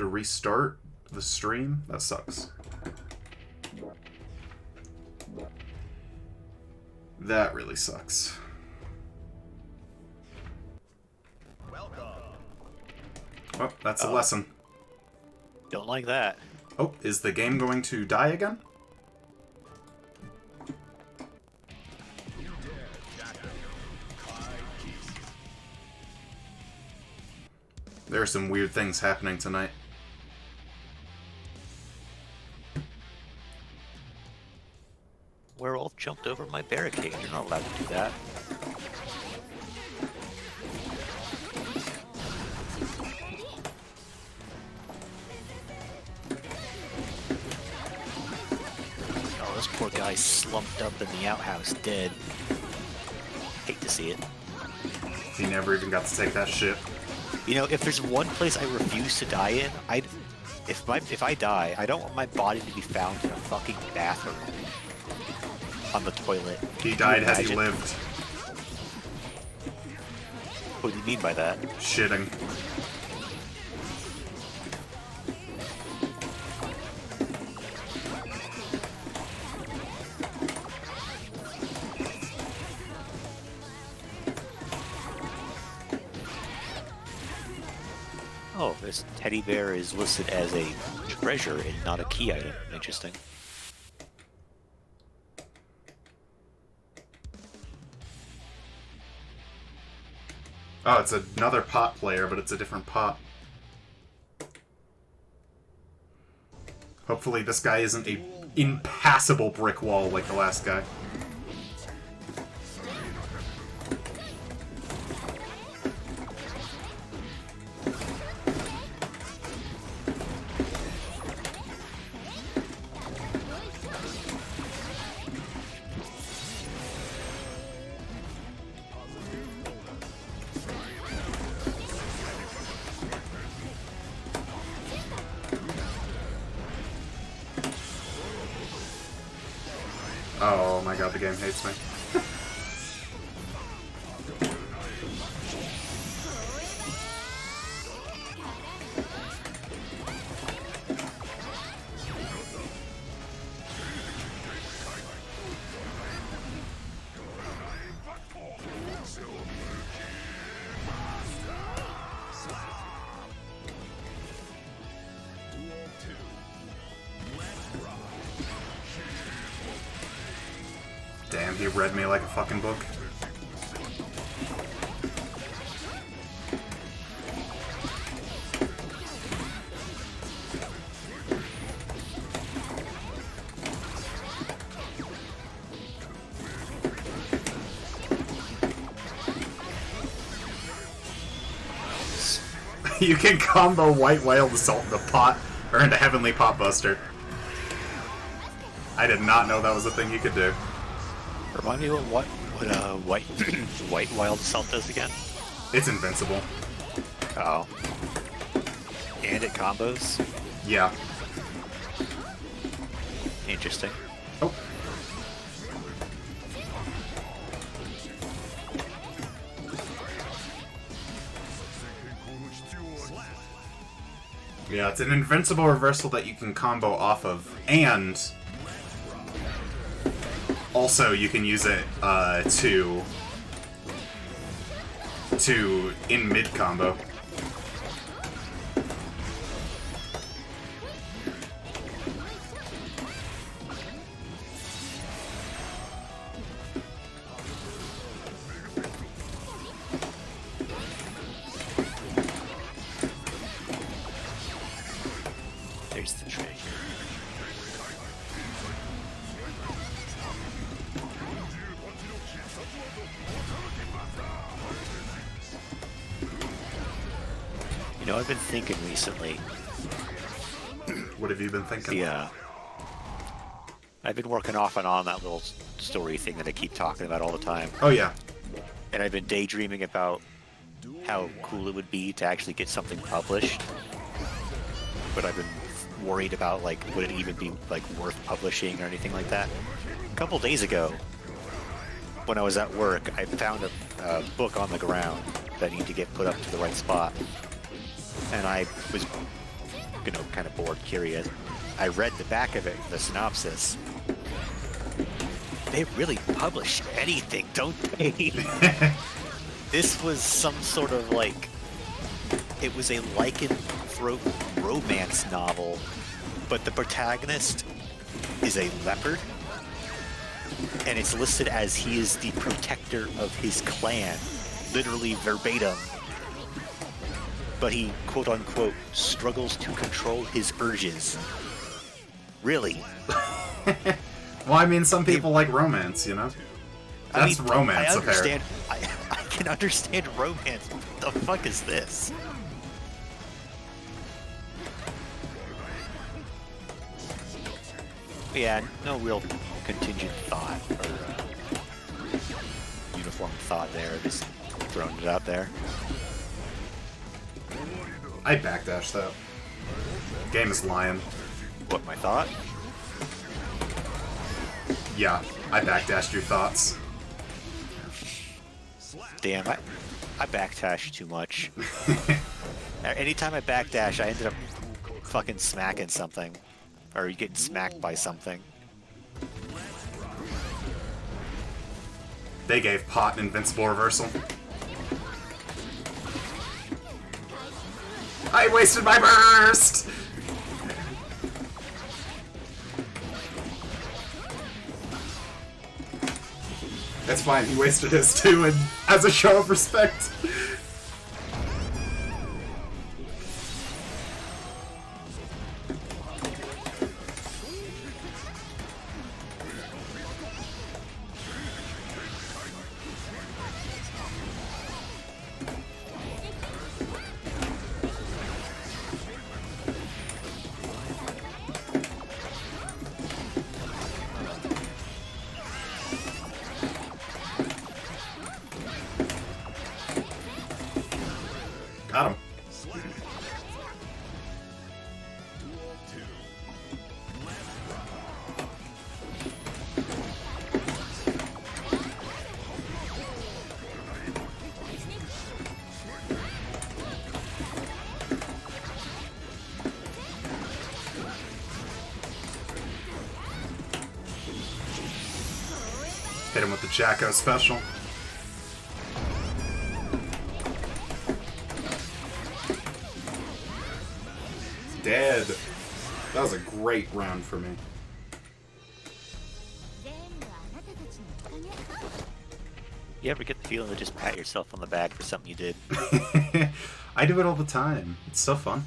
to restart the stream? That sucks. That really sucks. Oh, that's a lesson. Don't like that. Oh, is the game going to die again? There are some weird things happening tonight. Werewolf jumped over my barricade. You're not allowed to do that. Oh, this poor guy slumped up in the outhouse dead. Hate to see it. He never even got to take that shit. You know, if there's one place I refuse to die in, if I die, I don't want my body to be found in a fucking bathroom. On the toilet. He died as he lived. What do you mean by that? Shitting. Oh, this teddy bear is listed as a treasure and not a key item. Interesting. Oh, it's another pot player, but it's a different pot. Hopefully this guy isn't a impassable brick wall like the last guy. Oh my god, the game hates me. Damn, he read me like a fucking book. You can combo White Whale Assault into pot, or into Heavenly Pot Buster. I did not know that was a thing you could do. Remind me what White Wild Assault does again? It's invincible. Oh. And it combos? Yeah. Interesting. Oh. Yeah, it's an invincible reversal that you can combo off of, and also you can use it to in mid combo. There's the trick. You know, I've been thinking recently. What have you been thinking? Yeah. I've been working off and on that little story thing that I keep talking about all the time. Oh yeah. And I've been daydreaming about how cool it would be to actually get something published. But I've been worried about, like, would it even be, like, worth publishing or anything like that. A couple days ago, when I was at work, I found a book on the ground that needed to get put up to the right spot. And I was kind of bored, curious. I read the back of it, the synopsis. They really publish anything, don't they? This was some sort of like, it was a lycanthrope romance novel, but the protagonist is a leopard, and it's listed as he is the protector of his clan, literally verbatim. But he, quote unquote, struggles to control his urges. Really? Well, I mean, some people like romance, you know? That's romance, I understand. apparently. I can understand romance. What the fuck is this? Yeah, no real contingent thought or uniform thought there. Just throwing it out there. I backdash that. Game is lying. What, my thought? Yeah, I backdashed your thoughts. Damn, I backdash too much. Anytime I backdash, I ended up fucking smacking something. Or getting smacked by something. They gave Pot an invincible reversal. I wasted my burst! That's fine, he wasted his too, and as a show of respect. Got him. Hit him with the Jacko special. Dead. That was a great round for me. You ever get the feeling to just pat yourself on the back for something you did? I do it all the time. It's so fun.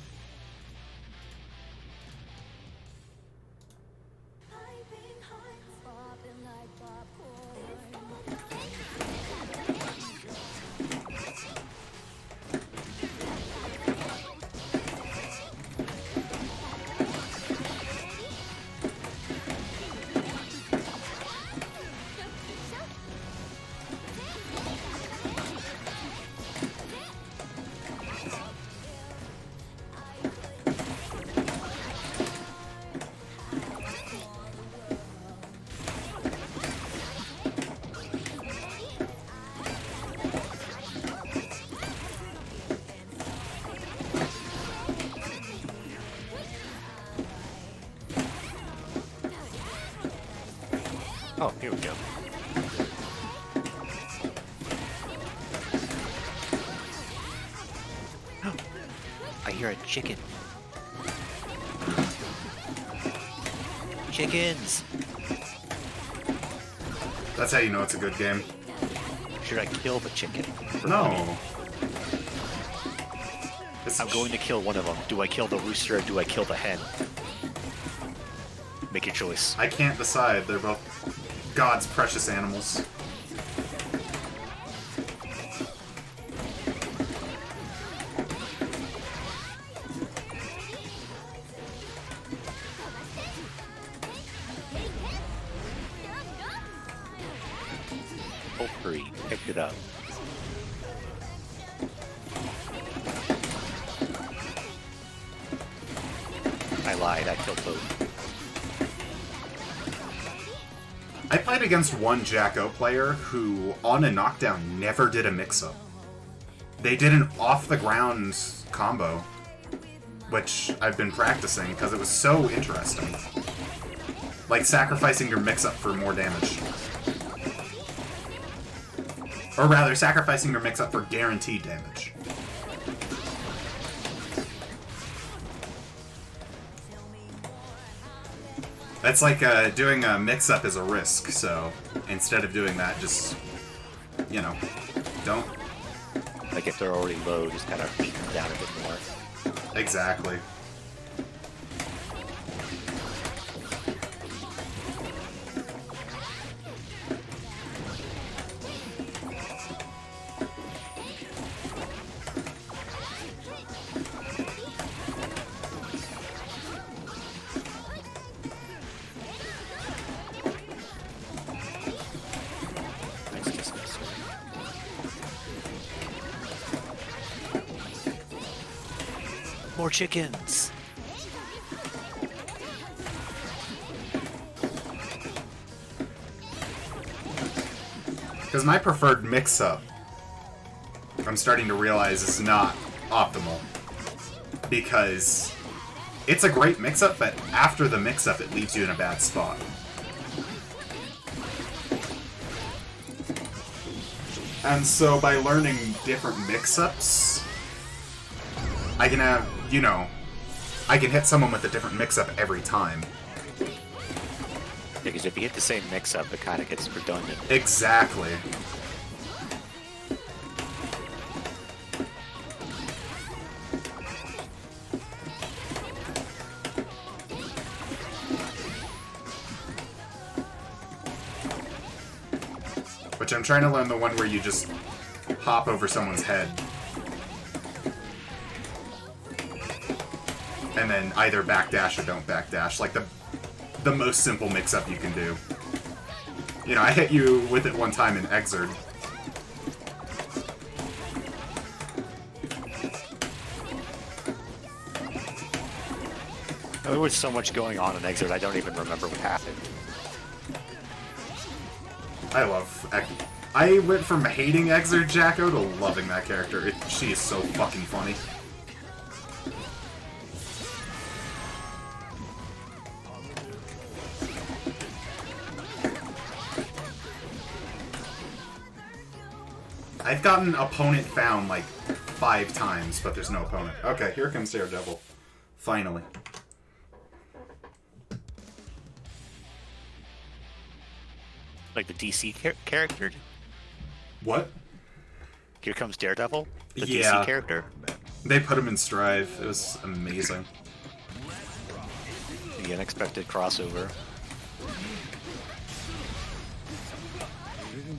Oh, here we go. I hear a chicken. Chickens! That's how you know it's a good game. Should I kill the chicken? No. I'm going to kill one of them. Do I kill the rooster or do I kill the hen? Make your choice. I can't decide. They're both God's precious animals. Pull free. Picked it up. I lied. I killed both. I played against one Jacko player who, on a knockdown, never did a mix-up. They did an off-the-ground combo. which I've been practicing because it was so interesting. Like sacrificing your mix-up for more damage. Or rather, sacrificing your mix-up for guaranteed damage. That's like doing a mix-up is a risk, so instead of doing that, just, you know, don't. Like if they're already low, just kind of beat them down a bit more. Exactly. More chickens. Because my preferred mix-up, I'm starting to realize, is not optimal. Because it's a great mix-up, but after the mix-up, it leaves you in a bad spot. And so by learning different mix-ups, I can have, you know, I can hit someone with a different mix-up every time. Because if you hit the same mix-up, it kind of gets redundant. Exactly. Which I'm trying to learn the one where you just hop over someone's head. And then either backdash or don't backdash. Like the most simple mix-up you can do. You know, I hit you with it one time in Exerd. There was so much going on in Exerd, I don't even remember what happened. I went from hating Exerd Jacko to loving that character. She is so fucking funny. I've gotten opponent found like 5 times, but there's no opponent. Okay, here comes Daredevil. Finally. Like the DC character? What? Here comes Daredevil? The Yeah. DC character? They put him in Strive. It was amazing. The unexpected crossover.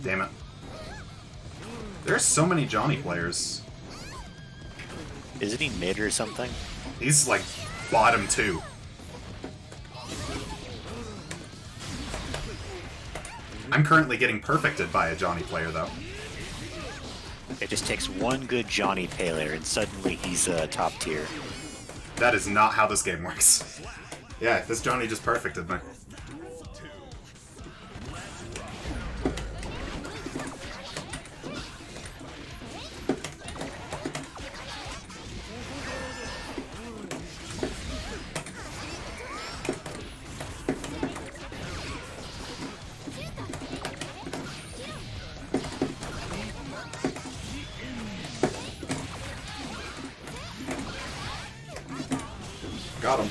Damn it. There's so many Johnny players. Isn't he mid or something? He's like bottom 2. I'm currently getting perfected by a Johnny player, though. It just takes one good Johnny player and suddenly he's top tier. That is not how this game works. Yeah, this Johnny just perfected me. Got him.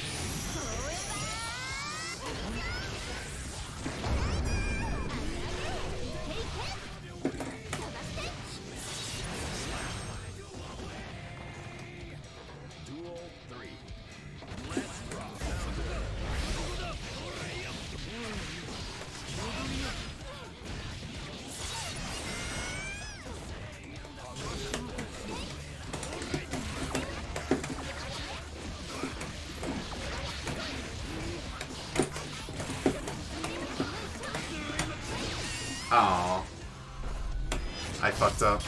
Aww. I fucked up.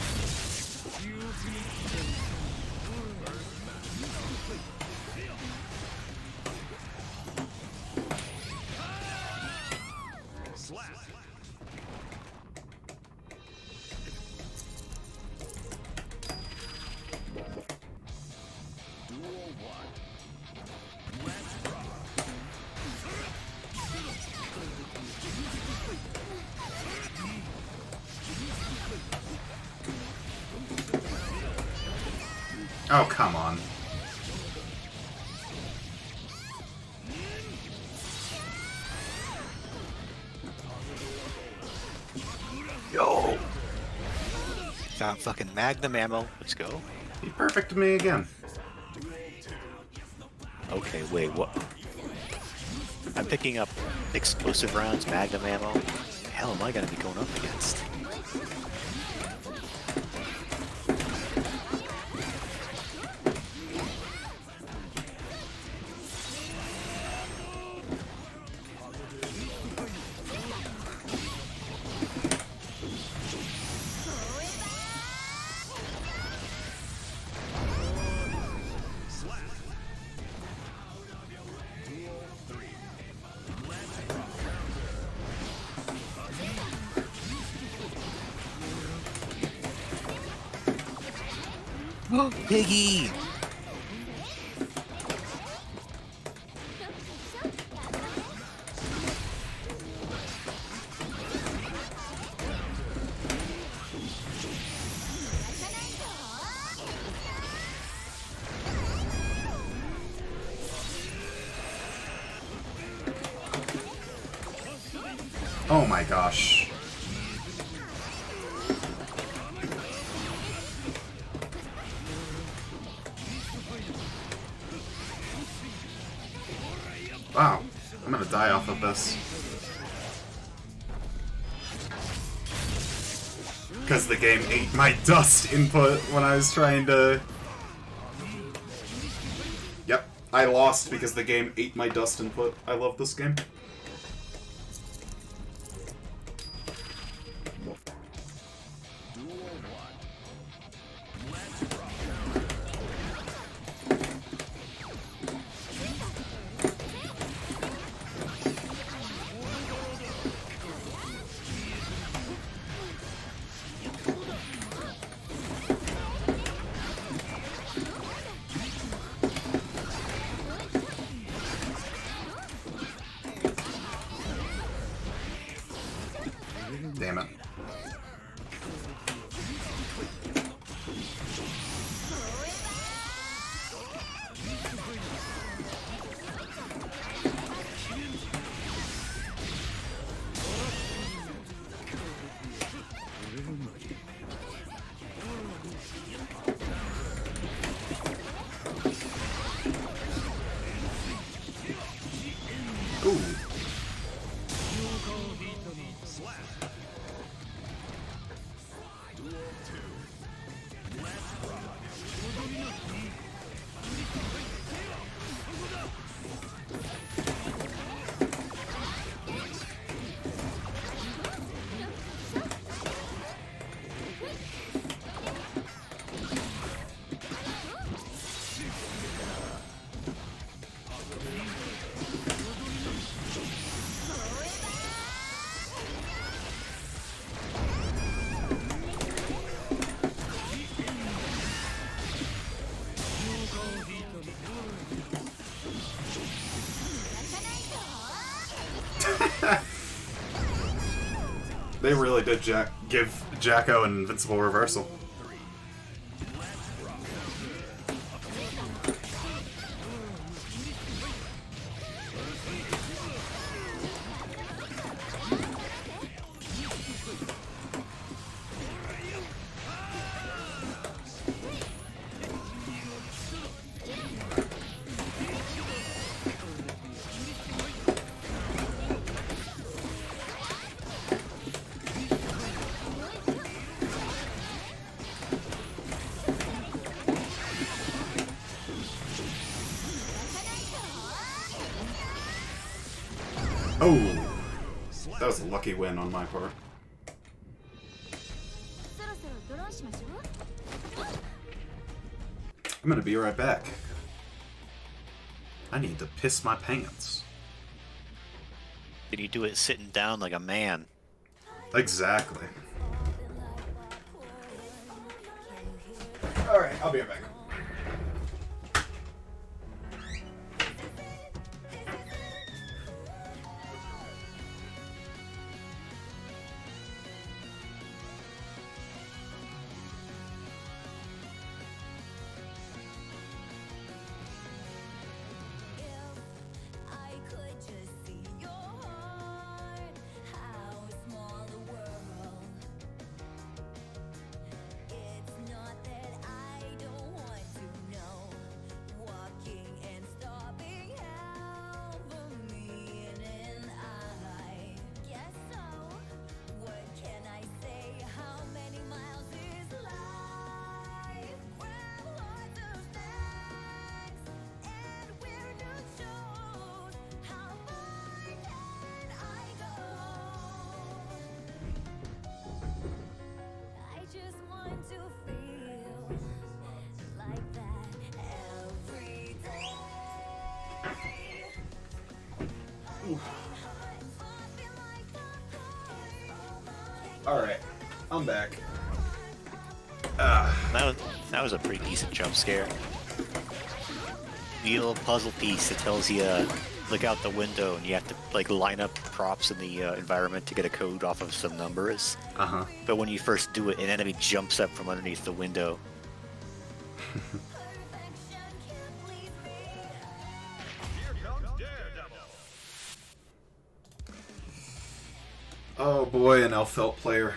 Oh, come on. Yo! Found fucking Magnum ammo. Let's go. He perfected me again. Okay, wait, what? I'm picking up explosive rounds, Magnum ammo. What the hell am I gonna be going up against? Piggy! Oh my gosh. Wow, I'm gonna die off of this. Because the game ate my dust input when I was trying to... Yep, I lost because the game ate my dust input. I love this game. Damn it. Ooh. They really did give Jacko an invincible reversal. Oh! That was a lucky win on my part. I'm gonna be right back. I need to piss my pants. Can you do it sitting down like a man? Exactly. Alright, I'll be right back. Alright, I'm back. That was a pretty decent jump scare. The little puzzle piece that tells you look out the window and you have to like line up props in the environment to get a code off of some numbers. Uh-huh. But when you first do it, an enemy jumps up from underneath the window. Oh boy, an Elfelt player.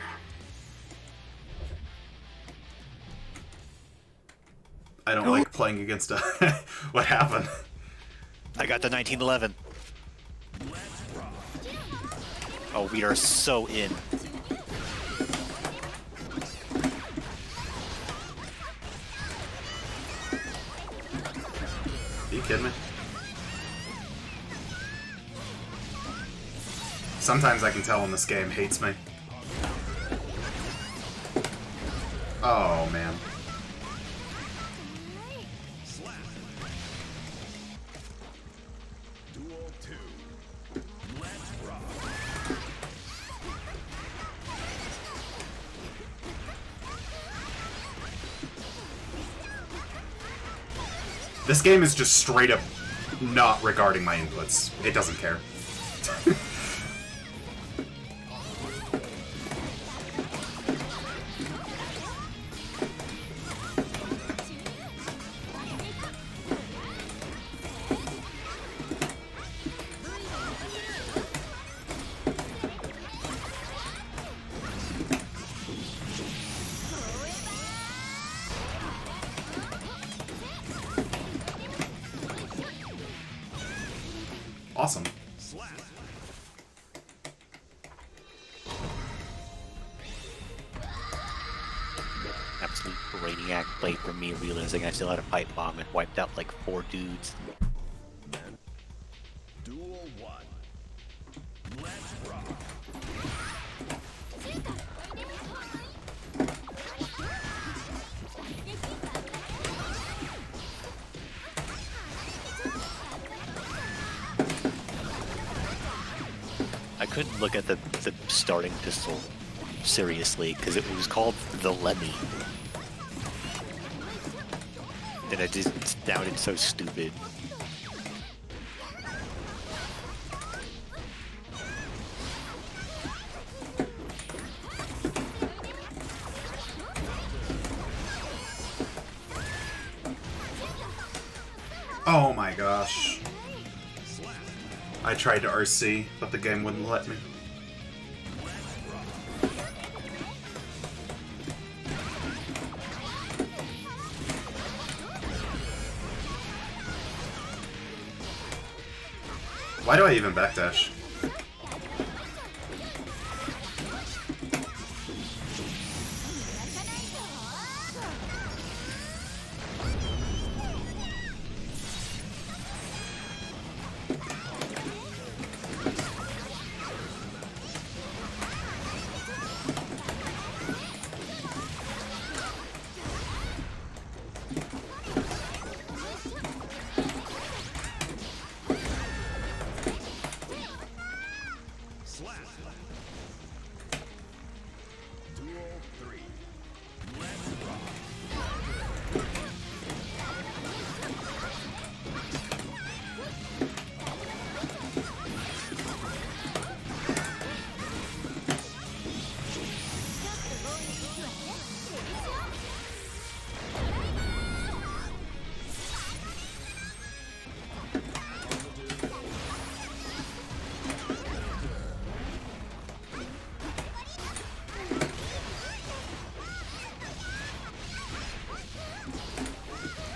I don't like playing against a... What happened? I got the 1911. Oh, we are so in. Are you kidding me? Sometimes I can tell when this game hates me. Oh, man. This game is just straight up not regarding my inputs. It doesn't care. Awesome. Absolute brainiac play for me, realizing I still had a pipe bomb and wiped out like 4 dudes. Duel 1. Let's rock. I couldn't look at the starting pistol seriously because it was called the Lemmy. And it just sounded so stupid. Oh my gosh. I tried to RC, but the game wouldn't let me. Why do I even backdash?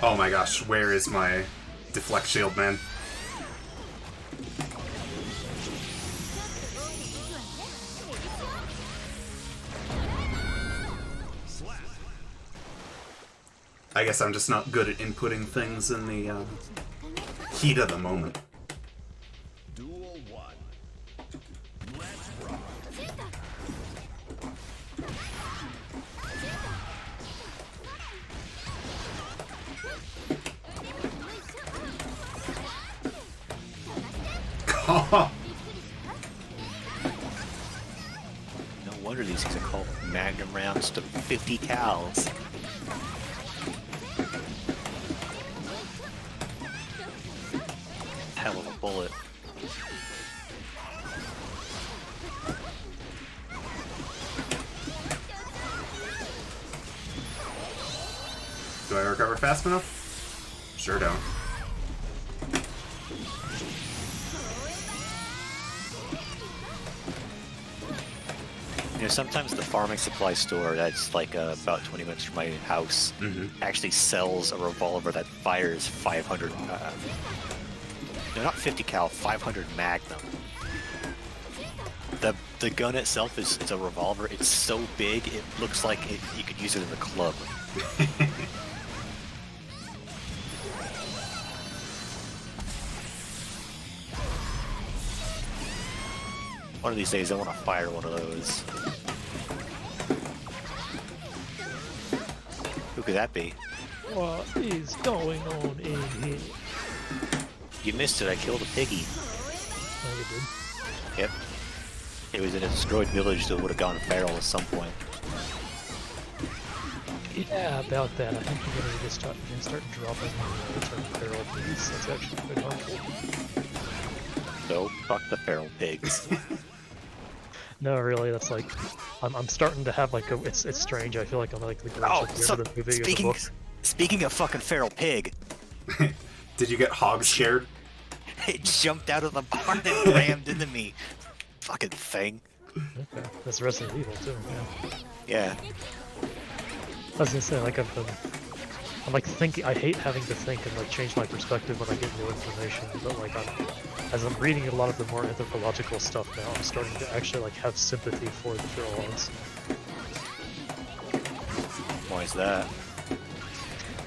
Oh my gosh, where is my deflect shield, man? I guess I'm just not good at inputting things in the heat of the moment. Duel 1. Let's rock. wonder these things are called Magnum rounds to 50 cals. Hell of a bullet. Do I recover fast enough? Sure don't. You know, sometimes the farming supply store that's like about 20 minutes from my house actually sells a revolver that fires 500. No, not 50 cal, 500 Magnum. The gun itself is a revolver. It's so big, it looks like you could use it in a club. One of these days, I want to fire one of those. Who could that be? What is going on in here? You missed it. I killed a piggy. Oh, you did? Yep. It was in a destroyed village, so it would have gone feral at some point. Yeah, about that. I think you're gonna just start dropping the feral pigs. That's actually quite helpful. So, fuck the feral pigs. No, really, that's like, I'm starting to have like a, it's strange. I feel like I'm like the Grinch at the end of the movie or the book. Speaking of fucking feral pig, Did you get hog scared? it jumped out of the barn and rammed into me. Fucking thing. Okay, that's Resident Evil too. Yeah. Yeah. I was gonna say, like, I'm like thinking. I hate having to think and like change my perspective when I get new information. But like, as I'm reading a lot of the more anthropological stuff now, I'm starting to actually like have sympathy for the feral ones. Why is that?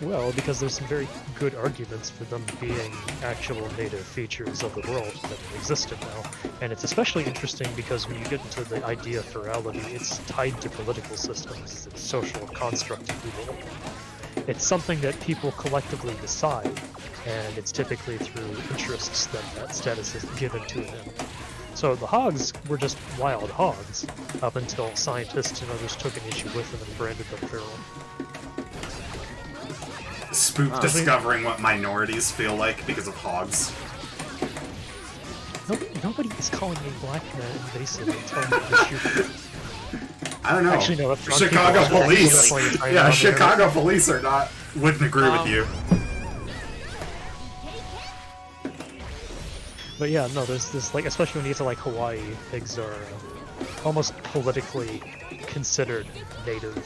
Well, because there's some very good arguments for them being actual native features of the world that existed now. And it's especially interesting because when you get into the idea of ferality, it's tied to political systems, it's a social construct of people. It's something that people collectively decide, and it's typically through interests that that status is given to them. So the hogs were just wild hogs, up until scientists and others took an issue with them and branded them feral. Spook discovering what minorities feel like because of hogs. Nobody is calling a black man invasive and telling him to shoot. I don't know. Actually, no, that's wrong. Chicago People are police. definitely trying Yeah, to Chicago police are not. Wouldn't agree with you. But yeah, no, there's this, like, especially when you get to like Hawaii, pigs are almost politically considered native.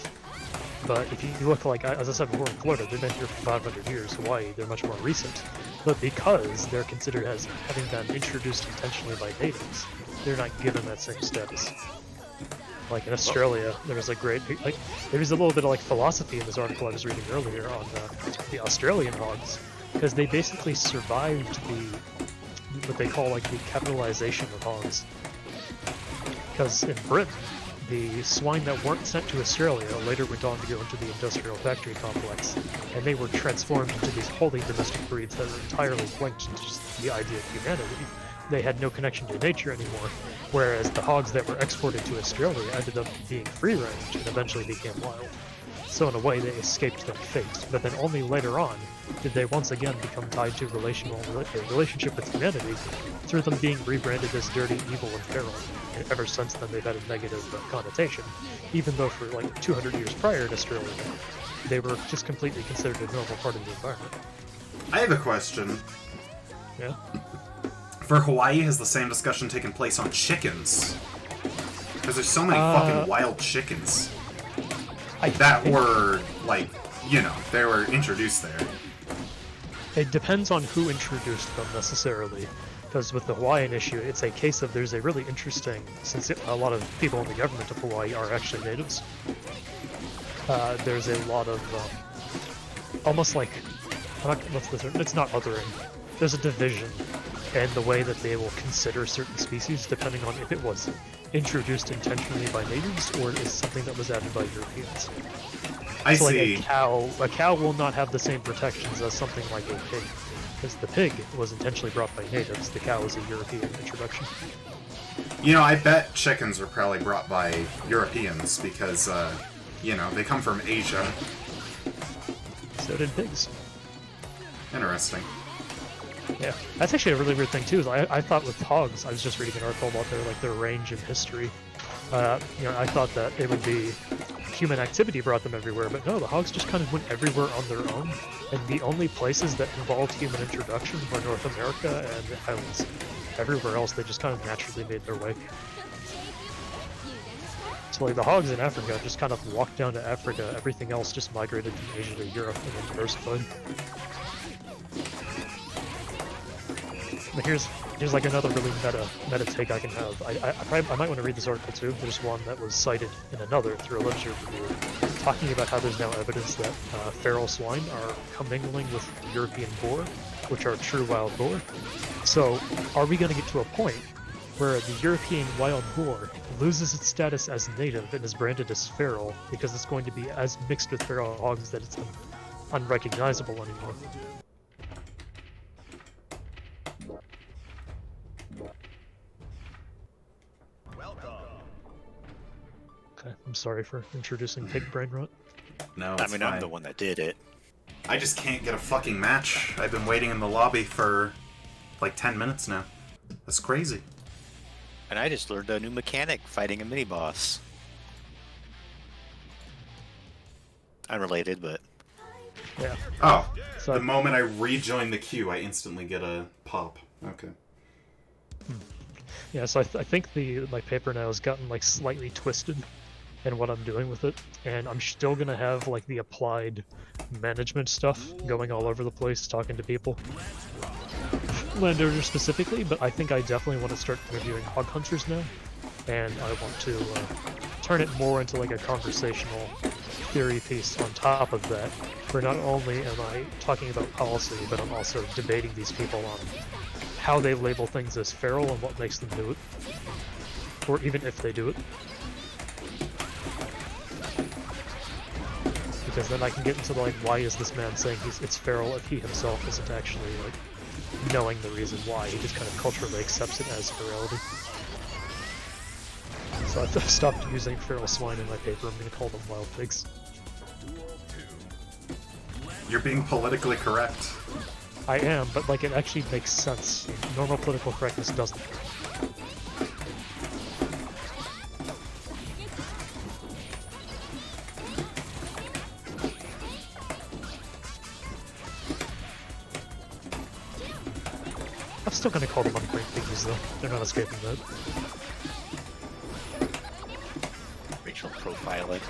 But if you look, like, as I said before, in Florida, they've been here for 500 years. Hawaii, they're much more recent. But because they're considered as having been introduced intentionally by natives, they're not given that same status. Like in Australia, there was a great, like, there was a little bit of like philosophy in this article I was reading earlier on the Australian hogs, because they basically survived what they call like the capitalization of hogs. Because in Britain, the swine that weren't sent to Australia later went on to go into the industrial factory complex, and they were transformed into these wholly domestic breeds that were entirely linked into just the idea of humanity. They had no connection to nature anymore, whereas the hogs that were exported to Australia ended up being free-range and eventually became wild. So in a way, they escaped their fate, but then only later on did they once again become tied to relationship with humanity through them being rebranded as dirty, evil, and feral. And ever since then, they've had a negative connotation, even though for like 200 years prior in Australia, they were just completely considered a normal part of the environment. I have a question. Yeah? For Hawaii, has the same discussion taken place on chickens? Because there's so many fucking wild chickens that were, like, you know, they were introduced there. It depends on who introduced them, necessarily. Because with the Hawaiian issue, it's a case of there's a really interesting, since a lot of people in the government of Hawaii are actually natives, there's a lot of, almost like, it's not othering. There's a division in the way that they will consider certain species, depending on if it was introduced intentionally by natives or is something that was added by Europeans. I So see. like a cow will not have the same protections as something like a pig. because the pig was intentionally brought by natives. The cow is a European introduction. You know, I bet chickens were probably brought by Europeans because, you know, they come from Asia. So did pigs. Interesting. Yeah, that's actually a really weird thing too. Is I thought with hogs, I was just reading an article about their range in history. You know, I thought that it would be human activity brought them everywhere, but no, the hogs just kind of went everywhere on their own. And the only places that involved human introduction were North America and the islands. Everywhere else, they just kind of naturally made their way. So like the hogs in Africa just kind of walked down to Africa. Everything else just migrated from Asia to Europe and then diversified. But here's like another really meta take I can have. I might want to read this article too. There's one that was cited in another through a literature review, talking about how there's now evidence that feral swine are commingling with European boar, which are true wild boar. So, are we going to get to a point where the European wild boar loses its status as native and is branded as feral because it's going to be as mixed with feral hogs that it's unrecognizable anymore? Okay, I'm sorry for introducing pig brain rot. No, I it's mean, fine. I'm the one that did it. I just can't get a fucking match. I've been waiting in the lobby for like 10 minutes now. That's crazy. And I just learned a new mechanic fighting a mini boss. Unrelated, but Yeah. Oh, So the moment I rejoin the queue, I instantly get a pop. Okay. yeah, so I think my paper now has gotten like slightly twisted in what I'm doing with it, and I'm still gonna have like the applied management stuff going all over the place, talking to people, landowners specifically. But I think I definitely want to start interviewing hog hunters now, and I want to turn it more into like a conversational theory piece on top of that, where not only am I talking about policy, but I'm also debating these people on how they label things as feral and what makes them do it, or even if they do it. Because then I can get into the, like, why is this man saying it's feral if he himself isn't actually like knowing the reason why? He just kind of culturally accepts it as ferality. So I've stopped using feral swine in my paper. I'm going to call them wild pigs. You're being politically correct. I am, but like it actually makes sense. Normal political correctness doesn't. I'm still gonna call them unbrain piggies though. They're not escaping that. racial profiling.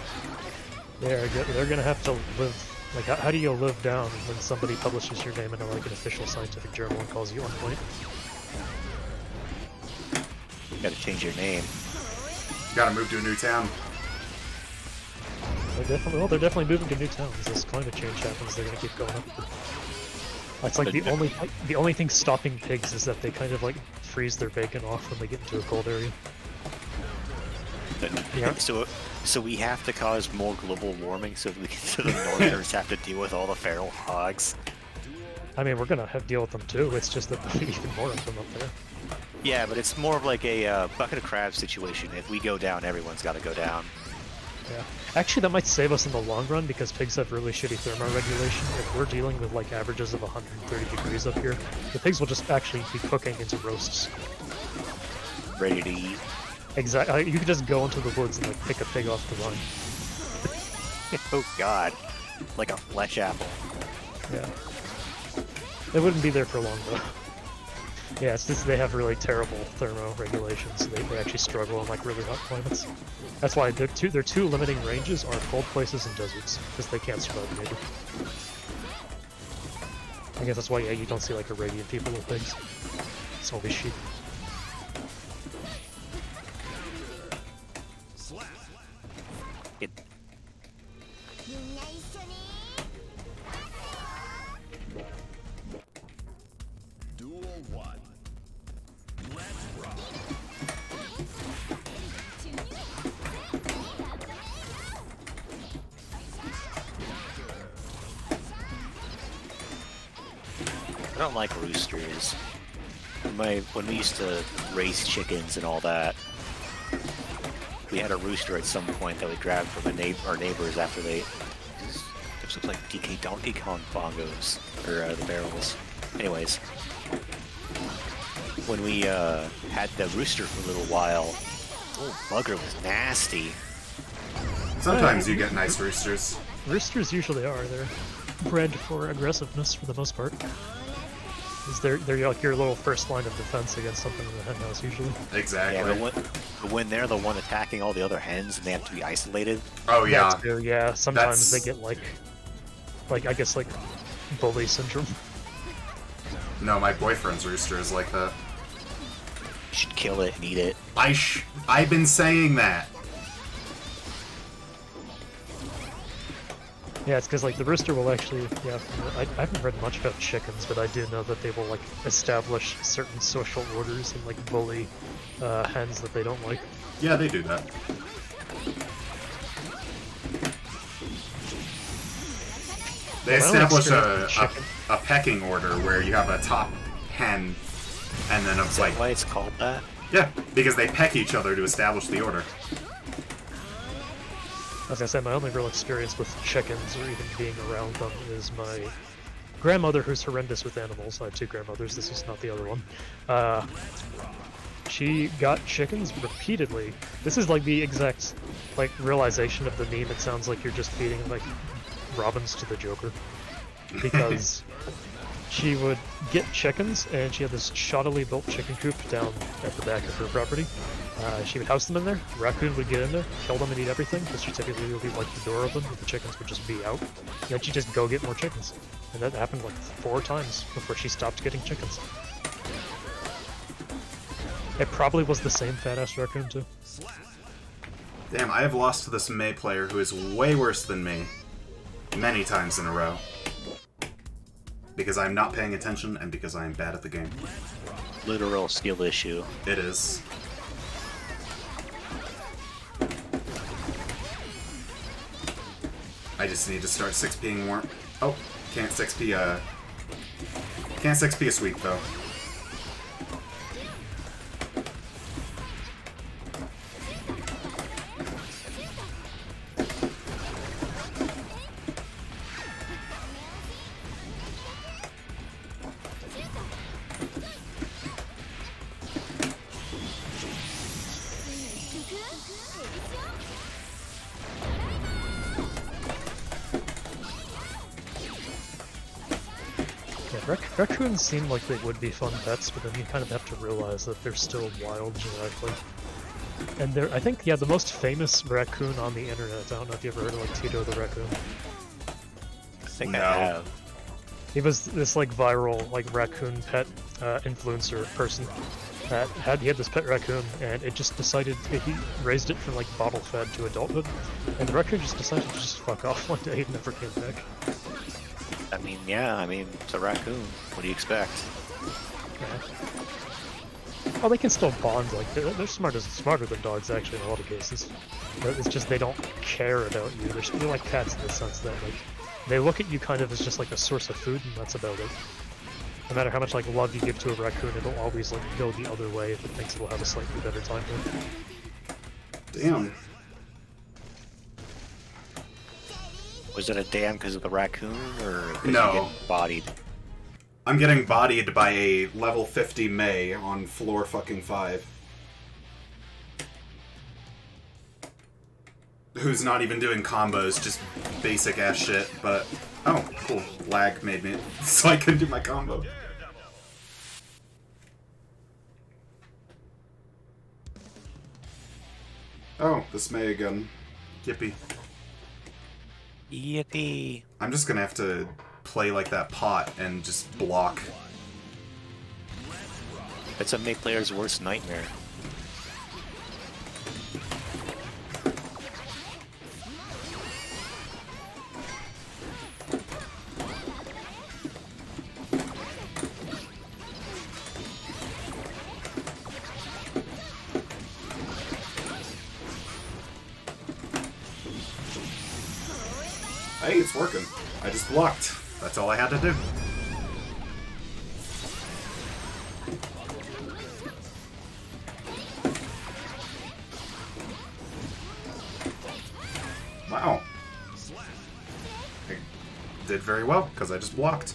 They're gonna have to live. Like, how do you live down when somebody publishes your name in like an official scientific journal and calls you unpoint? You gotta change your name. You gotta move to a new town. They're definitely moving to new towns. As climate change happens, they're gonna keep going up. It's like the only thing stopping pigs is that they kind of like freeze their bacon off when they get into a cold area. Yeah. So we have to cause more global warming so the northerners have to deal with all the feral hogs. I mean, we're gonna have to deal with them too. It's just that there'll be even more of them up there. Yeah, but it's more of like a bucket of crabs situation. If we go down, everyone's got to go down. Yeah. Actually, that might save us in the long run because pigs have really shitty thermoregulation. If we're dealing with like averages of 130 degrees up here, the pigs will just actually be cooking into roasts. Ready to eat. Exactly. You could just go into the woods and like pick a pig off the vine. Oh god. Like a flesh apple. Yeah. They wouldn't be there for long though. Yeah, it's just they have really terrible thermoregulation, so they actually struggle in like really hot climates. That's why their two limiting ranges are cold places and deserts, because they can't survive native. I guess that's why you don't see like Arabian people with pigs. It's always sheep. It, Duel 1. Let's rock. don't like roosters. When we used to raise chickens and all that, we had a rooster at some point that we grabbed from our neighbors after this looks like DK Donkey Kong bongos, or the barrels. Anyways, when we had the rooster for a little while, oh, bugger was nasty. Sometimes you get nice roosters. Roosters usually are. They're bred for aggressiveness for the most part. 'Cause they're like your little first line of defense against something in the hen house usually. Exactly. Yeah, but when they're the one attacking all the other hens and they have to be isolated. Oh yeah. That too, yeah. Sometimes That's- they get like I guess like bully syndrome. No, my boyfriend's rooster is like that. You should kill it and eat it. I've been saying that. Yeah, it's because like the rooster will actually, yeah. I haven't read much about chickens, but I do know that they will like establish certain social orders and like bully hens that they don't like. Yeah, they do that. They Well, my only establish experience with chicken- a pecking order where you have a top hen, and then it's like, Why it's called that? yeah, because they peck each other to establish the order. As I said, my only real experience with chickens or even being around them is my grandmother, who's horrendous with animals. I have two grandmothers. This is not the other one. She got chickens repeatedly. This is like the exact like realization of the meme. It sounds like you're just feeding like robins to the Joker, because she would get chickens, and she had this shoddily built chicken coop down at the back of her property. She would house them in there. Raccoon would get in there, kill them, and eat everything, because she typically would leave like the door open, but the chickens would just be out. And then she'd just go get more chickens. And that happened like 4 times before she stopped getting chickens. It probably was the same fat-ass raccoon too. Damn, I have lost to this Mei player who is way worse than me many times in a row. Because I'm not paying attention and because I am bad at the game. Literal skill issue. It is. I just need to start 6P'ing more. Oh, can't 6P can't 6P a sweep though. Raccoons seem like they would be fun pets, but then you kind of have to realize that they're still wild genetically. And I think, yeah, the most famous raccoon on the internet, I don't know if you ever heard of like Tito the Raccoon. I think No. I have. He was this like viral like raccoon pet influencer person that he had this pet raccoon, and it just decided he raised it from like bottle fed to adulthood, and the raccoon just decided to just fuck off one day and never came back. I mean, yeah, it's a raccoon. What do you expect? Yeah. Oh, they can still bond. Like they're smarter than dogs actually in a lot of cases. But it's just they don't care about you. They're like cats in the sense that like they look at you kind of as just like a source of food, and that's about it. No matter how much like love you give to a raccoon, it'll always like go the other way if it thinks it'll have a slightly better time here. Damn. Was it a damn because of the raccoon, or because No. you get bodied? I'm getting bodied by a level 50 Mei on floor fucking 5. Who's not even doing combos, just basic ass shit, but... Oh, cool. Lag made me... so I couldn't do my combo. Oh, this Mei again. Yippee. Yippee! I'm just gonna have to play like that pot and just block. It's a Mei player's worst nightmare. Hey, it's working. I just blocked. That's all I had to do. Wow. I did very well, because I just blocked.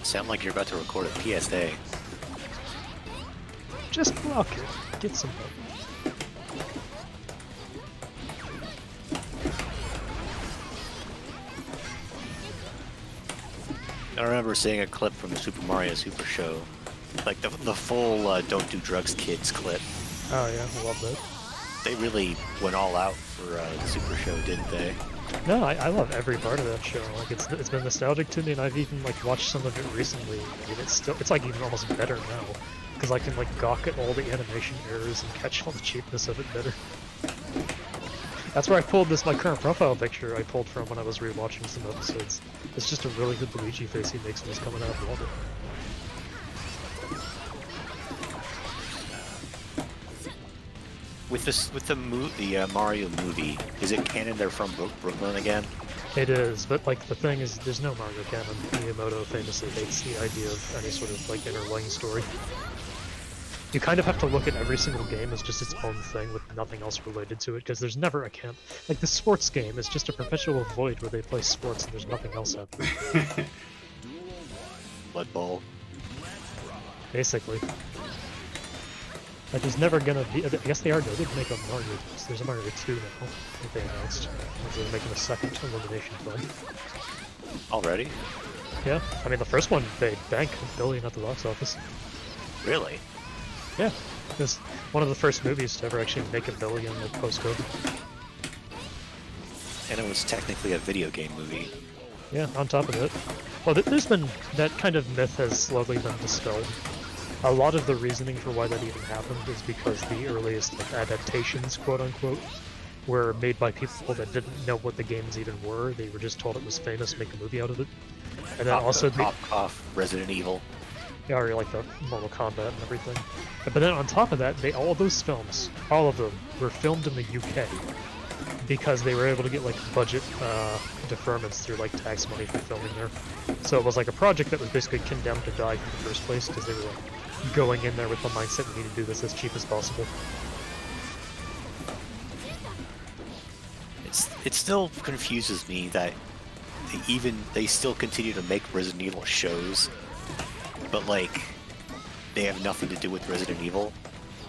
Sound like you're about to record a PSA. Just block it. Get some help. I remember seeing a clip from the Super Mario Super Show. Like the full Don't Do Drugs Kids clip. Oh yeah, I love that. They really went all out for the Super Show, didn't they? No, I love every part of that show. Like it's been nostalgic to me, and I've even like watched some of it recently. I mean, it's like even almost better now, because I can like gawk at all the animation errors and catch all the cheapness of it better. That's where I pulled my current profile picture I pulled from when I was rewatching some episodes. It's just a really good Luigi face he makes when he's coming out of water. With the Mario movie, is it canon they're from Brooklyn again? It is, but like the thing is, there's no Mario canon. Miyamoto famously hates the idea of any sort of like interlying story. You kind of have to look at every single game as just its own thing with nothing else related to it, because there's never a camp. Like the sports game is just a perpetual void where they play sports and there's nothing else happening. Blood Bowl. Basically. Like there's never gonna be. I guess they did make a Mario. There's a Mario 2 now that they announced. They're making a second Illumination fund. Already? Yeah, I mean the first one they banked $1 billion at the box office. Really? Yeah, it was one of the first movies to ever actually make $1 billion like post-COVID. And it was technically a video game movie. Yeah, on top of it. Well, there's been that kind of myth has slowly been dispelled. A lot of the reasoning for why that even happened is because the earliest like, adaptations, quote-unquote, were made by people that didn't know what the games even were. They were just told it was famous, make a movie out of it. And then also Cough, Resident Evil. Yeah, or like the Mortal Kombat and everything. But then on top of that, all those films, all of them, were filmed in the UK because they were able to get like budget deferments through like tax money for filming there. So it was like a project that was basically condemned to die in the first place because they were like going in there with the mindset we need to do this as cheap as possible. It still confuses me that they still continue to make Resident Evil shows, but like they have nothing to do with Resident Evil.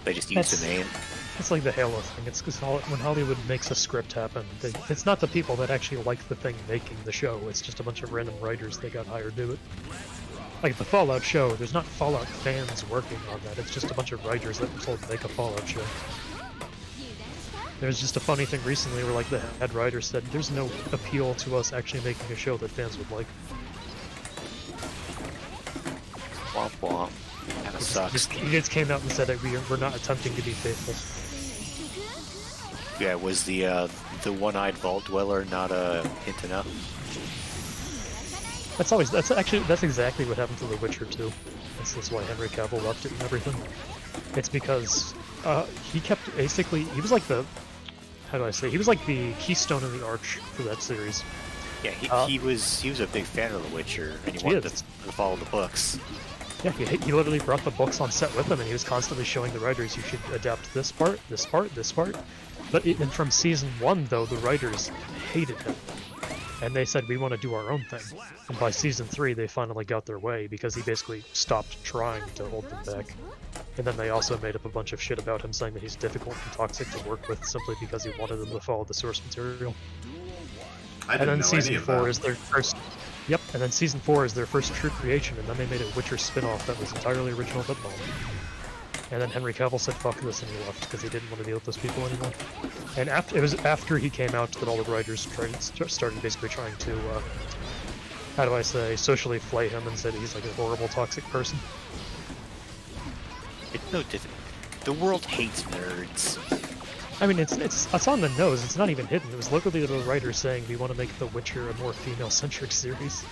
They just use the name. It's like the Halo thing. It's because when Hollywood makes a script happen, it's not the people that actually like the thing making the show. It's just a bunch of random writers that got hired to do it. Like the Fallout show, there's not Fallout fans working on that. It's just a bunch of writers that were told to make a Fallout show. There's just a funny thing recently where like the head writer said, there's no appeal to us actually making a show that fans would like. Womp womp. Kinda sucks. He just came out and said that we're not attempting to be faithful. Yeah, was the one-eyed vault dweller not a hint enough? That's exactly what happened to The Witcher 2. That's why Henry Cavill left it and everything. It's because he kept basically he was like the he was like the keystone in the arch for that series. Yeah, he was a big fan of The Witcher, and he wanted to follow the books. Yeah, he literally brought the books on set with him, and he was constantly showing the writers, you should adapt this part, this part, this part. But and from season 1, though, the writers hated him. And they said, we want to do our own thing. And by season 3, they finally got their way, because he basically stopped trying to hold them back. And then they also made up a bunch of shit about him, saying that he's difficult and toxic to work with, simply because he wanted them to follow the source material. I didn't know season any of 4 that. is their first... Yep, and then season 4 is their first true creation, and then they made a Witcher spin-off that was entirely original football. And then Henry Cavill said fuck this and he left because he didn't want to deal with those people anymore. And it was after he came out that all the writers started basically trying to, socially flay him and said he's like a horrible, toxic person. It's no different. The world hates nerds. I mean, it's on the nose. It's not even hidden. It was literally the writers saying we want to make The Witcher a more female-centric series.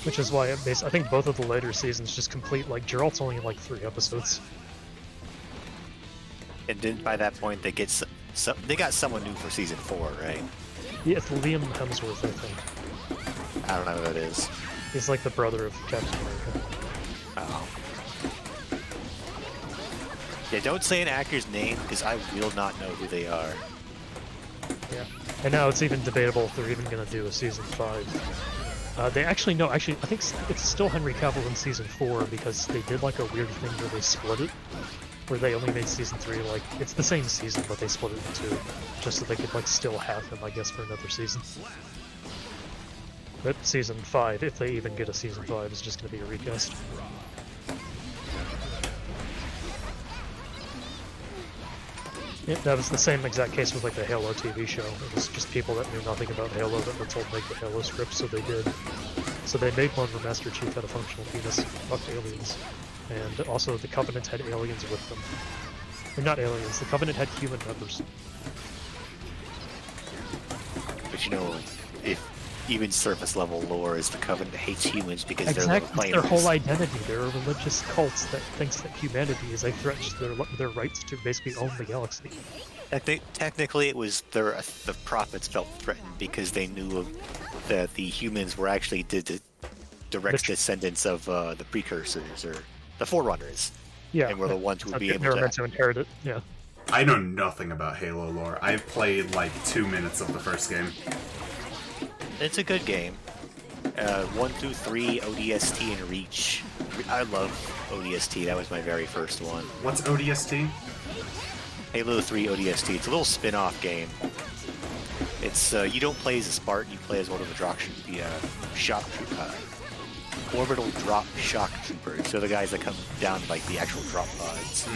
Which is why I think both of the later seasons just complete, like, Geralt's only in, like, 3 episodes. And then by that point, they got someone new for season 4, right? Yeah, it's Liam Hemsworth, I think. I don't know who that is. He's like the brother of Captain America. Oh. Yeah, don't say an actor's name because I will not know who they are. Yeah. And now it's even debatable if they're even going to do a season 5. They actually, no, actually, I think it's still Henry Cavill in season 4 because they did like a weird thing where they split it. Where they only made season 3, like, it's the same season, but they split it in 2. Just so they could, like, still have him, I guess, for another season. But season 5, if they even get a season 5, is just going to be a recast. Yeah, that was the same exact case with like the Halo TV show. It was just people that knew nothing about Halo that were told to make the Halo script, so they did. So they made one where Master Chief had a functional penis, fucked aliens, and also the Covenant had aliens with them. Or not aliens, the Covenant had human members. But you know, if even surface level lore is the Covenant hates humans because they're Exactly, low it's their whole claimers. identity. They're a religious cult that thinks that humanity is a threat to their rights to basically own the galaxy. Technically, it was the prophets felt threatened because they knew that the humans were actually direct descendants of the precursors or the forerunners. Yeah, And were the ones who would be they able were to. meant to inherit it. Yeah. I know nothing about Halo lore. I've played like 2 minutes of the first game. It's a good game. 1 through 3, ODST and Reach. I love ODST. That was my very first one. What's ODST? Halo 3 ODST. It's a little spin-off game. It's you don't play as a Spartan. You play as one of the orbital drop shock troopers. So the guys that come down like the actual drop pods.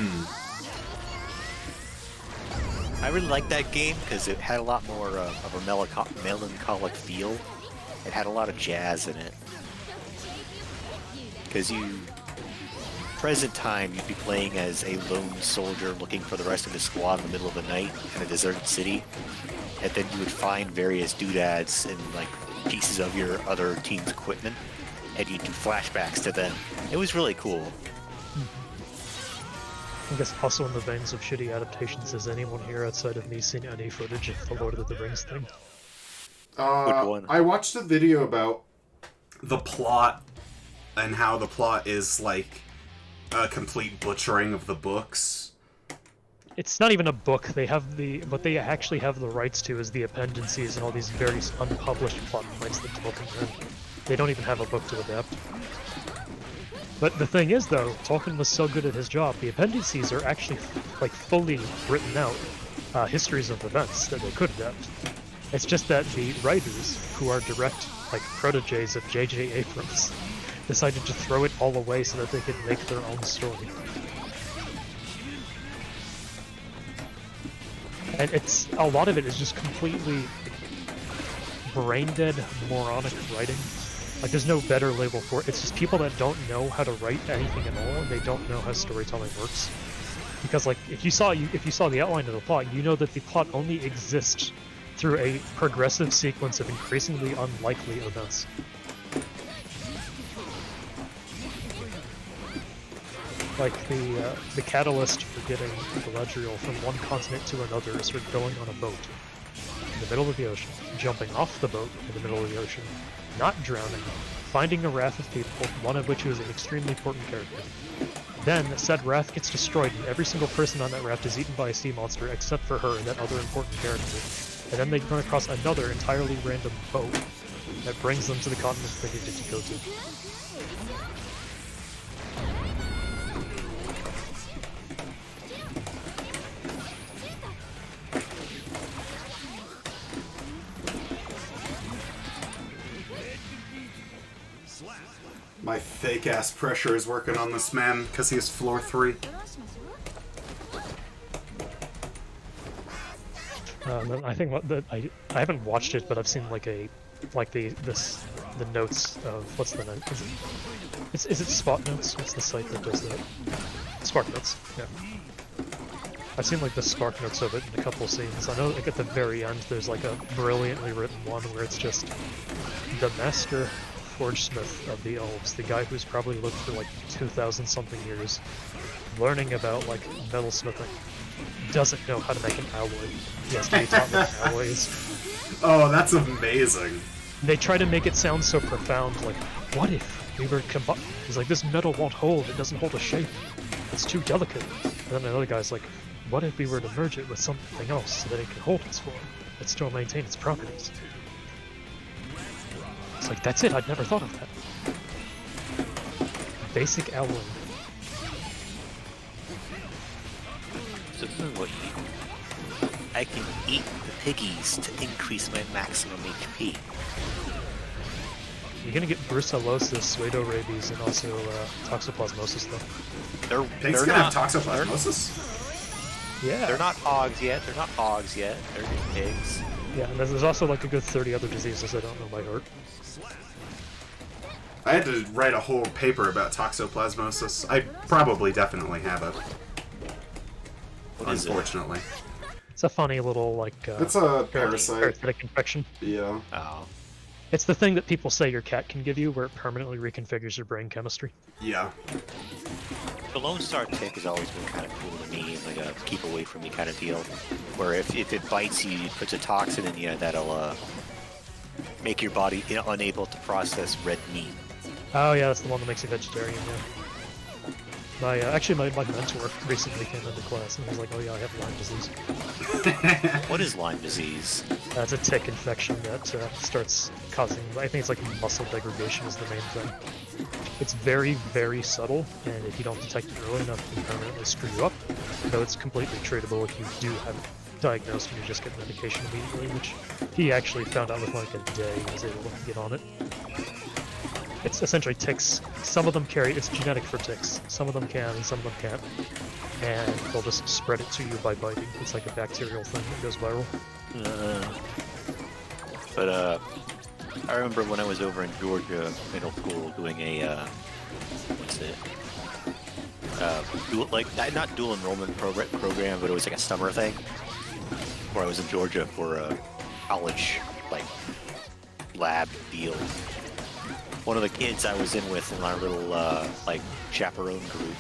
I really liked that game because it had a lot more of a melancholic feel. It had a lot of jazz in it. Because present time, you'd be playing as a lone soldier looking for the rest of his squad in the middle of the night in a deserted city. And then you would find various doodads and like pieces of your other team's equipment, and you'd do flashbacks to them. It was really cool. I guess also in the veins of shitty adaptations, has anyone here outside of me seen any footage of the Lord of the Rings thing? Which one? I watched a video about the plot and how the plot is like a complete butchering of the books. It's not even a book. They have what they actually have the rights to is the appendices and all these various unpublished plot points that Tolkien had. They don't even have a book to adapt. But the thing is, though, Tolkien was so good at his job, the appendices are actually like fully written out histories of events that they could adapt. It's just that the writers, who are direct like proteges of J.J. Abrams, decided to throw it all away so that they could make their own story. And a lot of it is just completely brain-dead, moronic writing. Like, there's no better label for it. It's just people that don't know how to write anything at all, and they don't know how storytelling works. Because, like, if you saw the outline of the plot, you know that the plot only exists through a progressive sequence of increasingly unlikely events. Like, the catalyst for getting Galadriel from one continent to another is her going on a boat in the middle of the ocean, jumping off the boat in the middle of the ocean, not drowning, finding a raft of people, one of which was an extremely important character. Then, said raft gets destroyed and every single person on that raft is eaten by a sea monster except for her and that other important character. And then they run across another entirely random boat that brings them to the continent they needed to go to. My fake-ass pressure is working on this man because he is floor 3. I think I haven't watched it, but I've seen like the notes of what's the note? Is it Spot Notes? What's the site that does that? Spark Notes. Yeah. I've seen like the Spark Notes of it in a couple scenes. I know like at the very end there's like a brilliantly written one where it's just the master forgesmith of the elves, the guy who's probably lived for like 2,000 something years, learning about like metalsmithing, doesn't know how to make an alloy. He has to be taught what an alloy is. Oh, that's amazing. They try to make it sound so profound, like, what if we were He's like, this metal won't hold, it doesn't hold a shape. It's too delicate. And then another guy's like, what if we were to merge it with something else so that it can hold its form, but still maintain its properties? It's like, that's it, I'd never thought of that. Basic alloy. So what I can eat the piggies to increase my maximum HP. You're gonna get brucellosis, pseudo rabies, and also toxoplasmosis though. Pigs They're can have not, toxoplasmosis? Yeah. they're not hogs yet. They're not hogs yet. They're just pigs. Yeah, and there's also like a good 30 other diseases I don't know by heart. I had to write a whole paper about toxoplasmosis. I probably definitely have it. What is it? Unfortunately. It's a funny little like It's a parasite. parasitic infection. Yeah. Oh. It's the thing that people say your cat can give you, where it permanently reconfigures your brain chemistry. Yeah. The Lone Star tick has always been kind of cool to me, like a keep away from me kind of deal. Where if it bites you, it puts a toxin in you that'll make your body unable to process red meat. Oh yeah, that's the one that makes you vegetarian. Yeah. Actually, my mentor recently came into class and was like, "Oh yeah, I have Lyme disease." What is Lyme disease? It's a tick infection that starts causing, I think it's like muscle degradation is the main thing. It's very, very subtle, and if you don't detect it early enough, it can permanently screw you up. Though it's completely treatable if you do have it diagnosed and you just get medication immediately, which he actually found out within like a day and was able to get on it. It's essentially ticks. Some of them carry, it's genetic for ticks. Some of them can and some of them can't. And they'll just spread it to you by biting. It's like a bacterial thing that goes viral. I remember when I was over in Georgia middle school doing a not dual enrollment program, but it was like a summer thing where I was in Georgia for a college like lab deal. One of the kids I was in with in our little like chaperone group,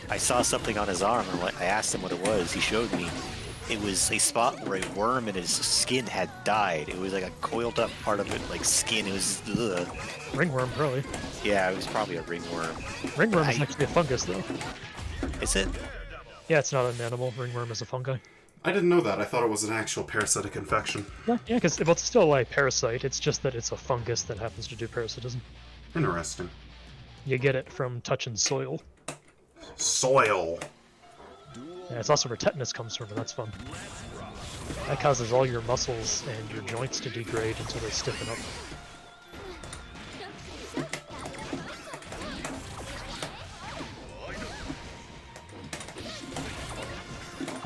I saw something on his arm and I asked him what it was. He showed me. It was a spot where a worm in his skin had died. It was like a coiled up part of it, like skin. It was ugh. Ringworm, probably. Yeah, it was probably a ringworm. Ringworm is actually a fungus, though. Is it? Yeah, it's not an animal. Ringworm is a fungi. I didn't know that. I thought it was an actual parasitic infection. Yeah, because it's still a parasite. It's just that it's a fungus that happens to do parasitism. Interesting. You get it from touching soil. Soil. Yeah, it's also where tetanus comes from, and that's fun. That causes all your muscles and your joints to degrade until they stiffen up.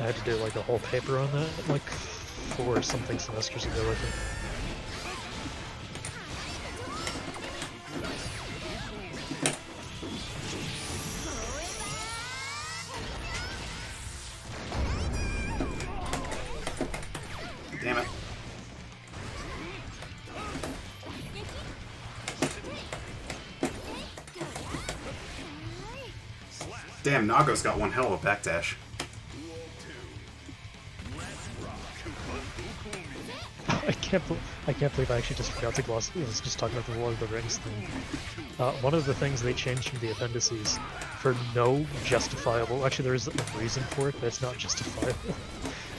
I had to do like a whole paper on that, like 4 something semesters ago, I think. Damn it. Damn, Nago's got one hell of a backdash. I can't believe I actually just forgot to gloss. I was just talking about the Lord of the Rings thing. One of the things they changed from the appendices for no justifiable. Actually, there is a reason for it, but it's not justifiable.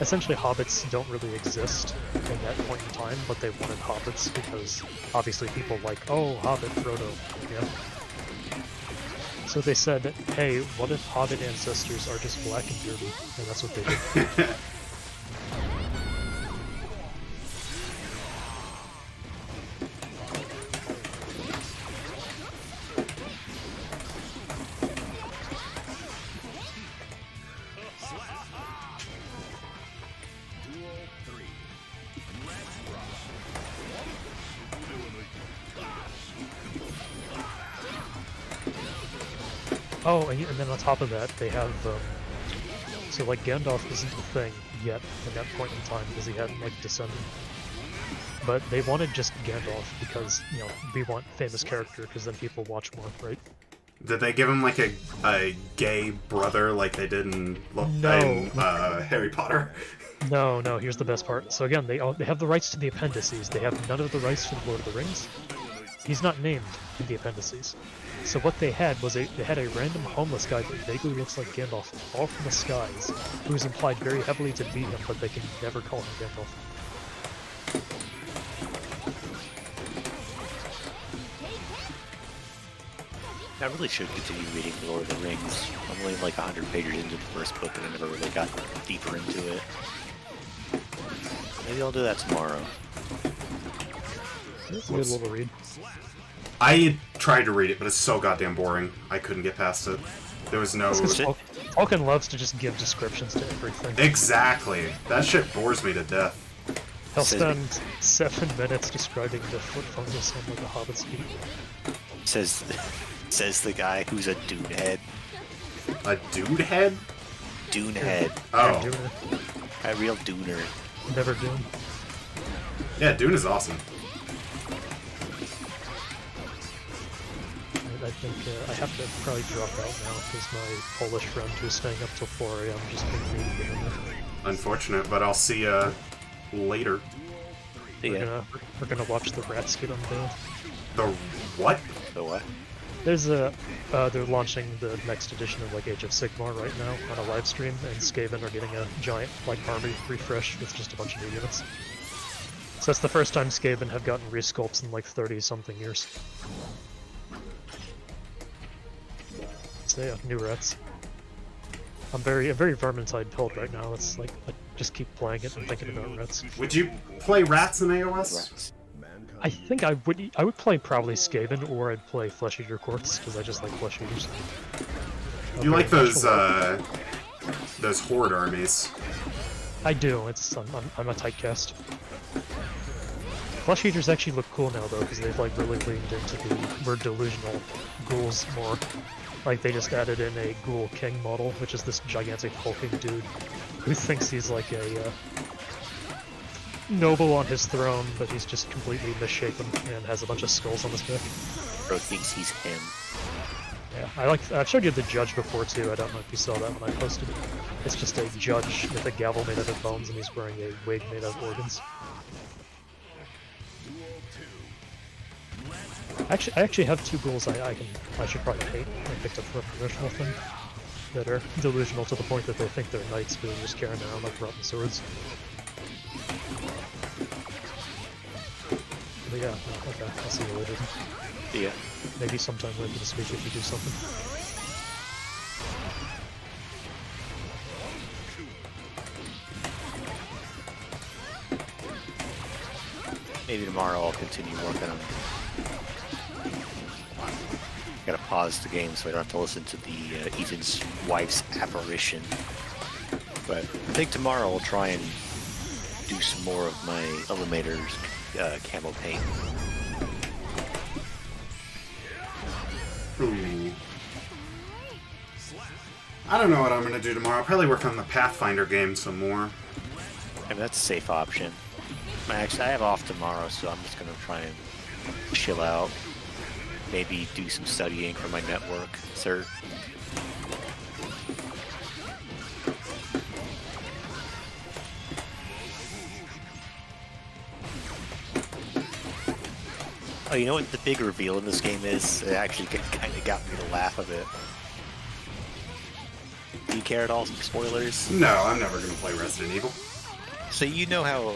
Essentially, hobbits don't really exist in that point in time, but they wanted hobbits because obviously people like, oh, Hobbit, Frodo, yeah. So they said, hey, what if Hobbit ancestors are just black and dirty? And that's what they did. Oh, and then on top of that, they have, so like Gandalf isn't a thing yet at that point in time because he hadn't like descended. But they wanted just Gandalf because, you know, we want famous character because then people watch more, right? Did they give him like a gay brother like they did in Harry Potter? No, here's the best part. So again, they have the rights to the appendices. They have none of the rights to the Lord of the Rings. He's not named in the appendices. So what they had was they had a random homeless guy that vaguely looks like Gandalf fall from the skies, who is implied very heavily to be him, but they can never call him Gandalf. I really should continue reading Lord of the Rings. I'm only like 100 pages into the first book and I never really got deeper into it. Maybe I'll do that tomorrow. It's a good little read. I tried to read it, but it's so goddamn boring. I couldn't get past it. There was no... Because Tolkien loves to just give descriptions to everything. Exactly. That shit bores me to death. He'll spend 7 minutes describing the foot fungus on like a hobbit's feet. Says the guy who's a dune head. A dude head? Dune head. Oh. A real duner. Never Dune. Yeah, Dune is awesome. I think I have to probably drop out now because my Polish friend who's staying up till 4 a.m. just couldn't meet me. Unfortunate, but I'll see ya later. Yeah. We're gonna watch the rats get unveiled. The what? The what? There's they're launching the next edition of like Age of Sigmar right now on a live stream, and Skaven are getting a giant like army refresh with just a bunch of new units. So that's the first time Skaven have gotten resculpts in like 30-something years. So yeah, new rats. I'm very Vermintide pilled right now. It's like I just keep playing it and thinking about rats. Would you play rats in AOS? Rats. I think I would play probably Skaven, or I'd play Flesh Eater Courts because I just like Flesh Eaters. You like those horde armies? I do. I'm a typecast. Flesh Eaters actually look cool now though because they've like really leaned into the more delusional ghouls more. Like they just added in a Ghoul King model, which is this gigantic hulking dude who thinks he's like a noble on his throne, but he's just completely misshapen and has a bunch of skulls on his back. Bro thinks he's him. Yeah, I've showed you the judge before too. I don't know if you saw that when I posted it. It's just a judge with a gavel made out of bones, and he's wearing a wig made out of organs. I actually have 2 ghouls I should probably hate. I picked up for a promotional thing that are delusional to the point that they think they're knights, but they're just carrying around like rotten swords. But yeah, no, okay, I'll see you later. Yeah. Maybe sometime later this week if you do something. Maybe tomorrow I'll continue working on. Gotta pause the game so I don't have to listen to the Ethan's wife's apparition. But I think tomorrow I'll try and do some more of my Illuminator's camo paint. Ooh. I don't know what I'm gonna do tomorrow. I'll probably work on the Pathfinder game some more. I mean, that's a safe option. Actually, I have off tomorrow, so I'm just gonna try and chill out. Maybe do some studying for my network cert. Oh, you know what the big reveal in this game is? It actually kind of got me to laugh a bit. Do you care at all? Spoilers? No, I'm never gonna play Resident Evil. So you know how...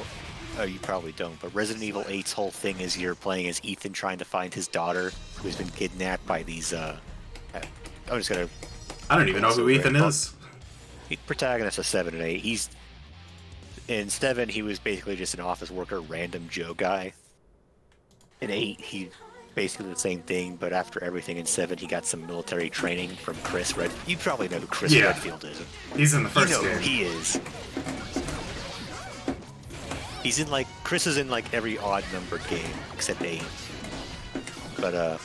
Oh, you probably don't, but Resident Evil 8's whole thing is you're playing as Ethan trying to find his daughter who's been kidnapped by these, I'm just gonna... I don't even know who Ethan is. He's protagonist of 7 and 8. He's... In 7, he was basically just an office worker, random Joe guy. In 8, he basically the same thing, but after everything in 7, he got some military training from Chris Redfield. You probably know who Chris Redfield is. He's in the first you know game. who he is. He's in like Chris is in like every odd numbered game except 8. But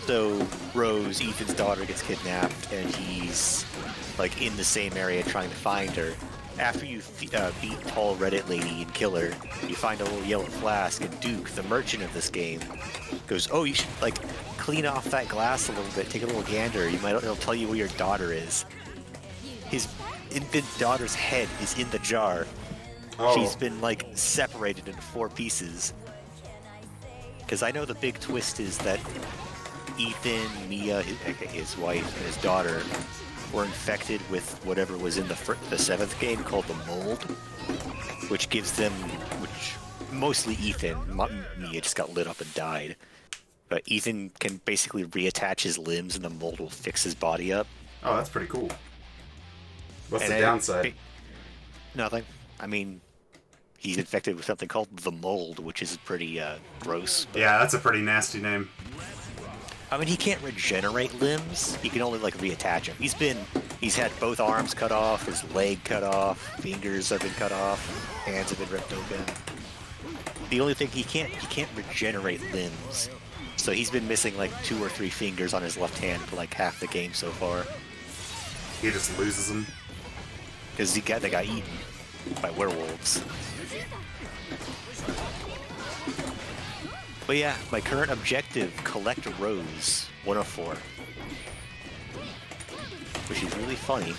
so Rose, Ethan's daughter, gets kidnapped, and he's like in the same area trying to find her. After you beat Paul Reddit lady and kill her, you find a little yellow flask, and Duke, the merchant of this game, goes, "Oh, you should like clean off that glass a little bit, take a little gander. It'll tell you where your daughter is." His infant daughter's head is in the jar. Oh. She's been like separated into 4 pieces. Because I know the big twist is that Ethan, Mia, his wife, and his daughter were infected with whatever was in the 7th game called the mold, which gives them, which mostly Ethan, Mia just got lit up and died. But Ethan can basically reattach his limbs and the mold will fix his body up. Oh, that's pretty cool. What's And the downside? Nothing. I mean, he's infected with something called the mold, which is pretty gross. Yeah, that's a pretty nasty name. I mean, he can't regenerate limbs. He can only, like, reattach them. He's had both arms cut off, his leg cut off, fingers have been cut off, hands have been ripped open. The only thing he can't regenerate limbs. So he's been missing, like, 2 or 3 fingers on his left hand for, like, half the game so far. He just loses them. Because they got eaten by werewolves. But yeah, my current objective, collect a rose, 104. Which is really funny.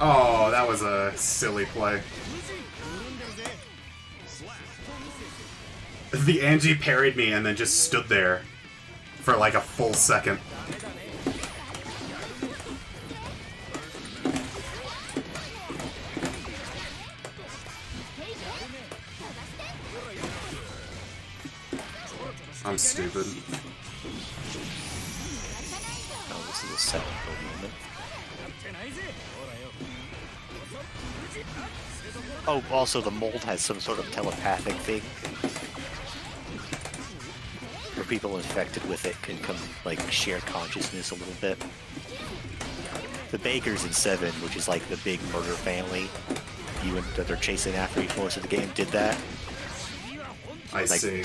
Oh, that was a silly play. The Angie parried me and then just stood there for like a full second. I'm stupid. Oh, this is a second moment. Oh, also the mold has some sort of telepathic thing. Where people infected with it can come, like, share consciousness a little bit. The Bakers in 7, which is like the big murder family that they're chasing after each most of the game, did that. I see.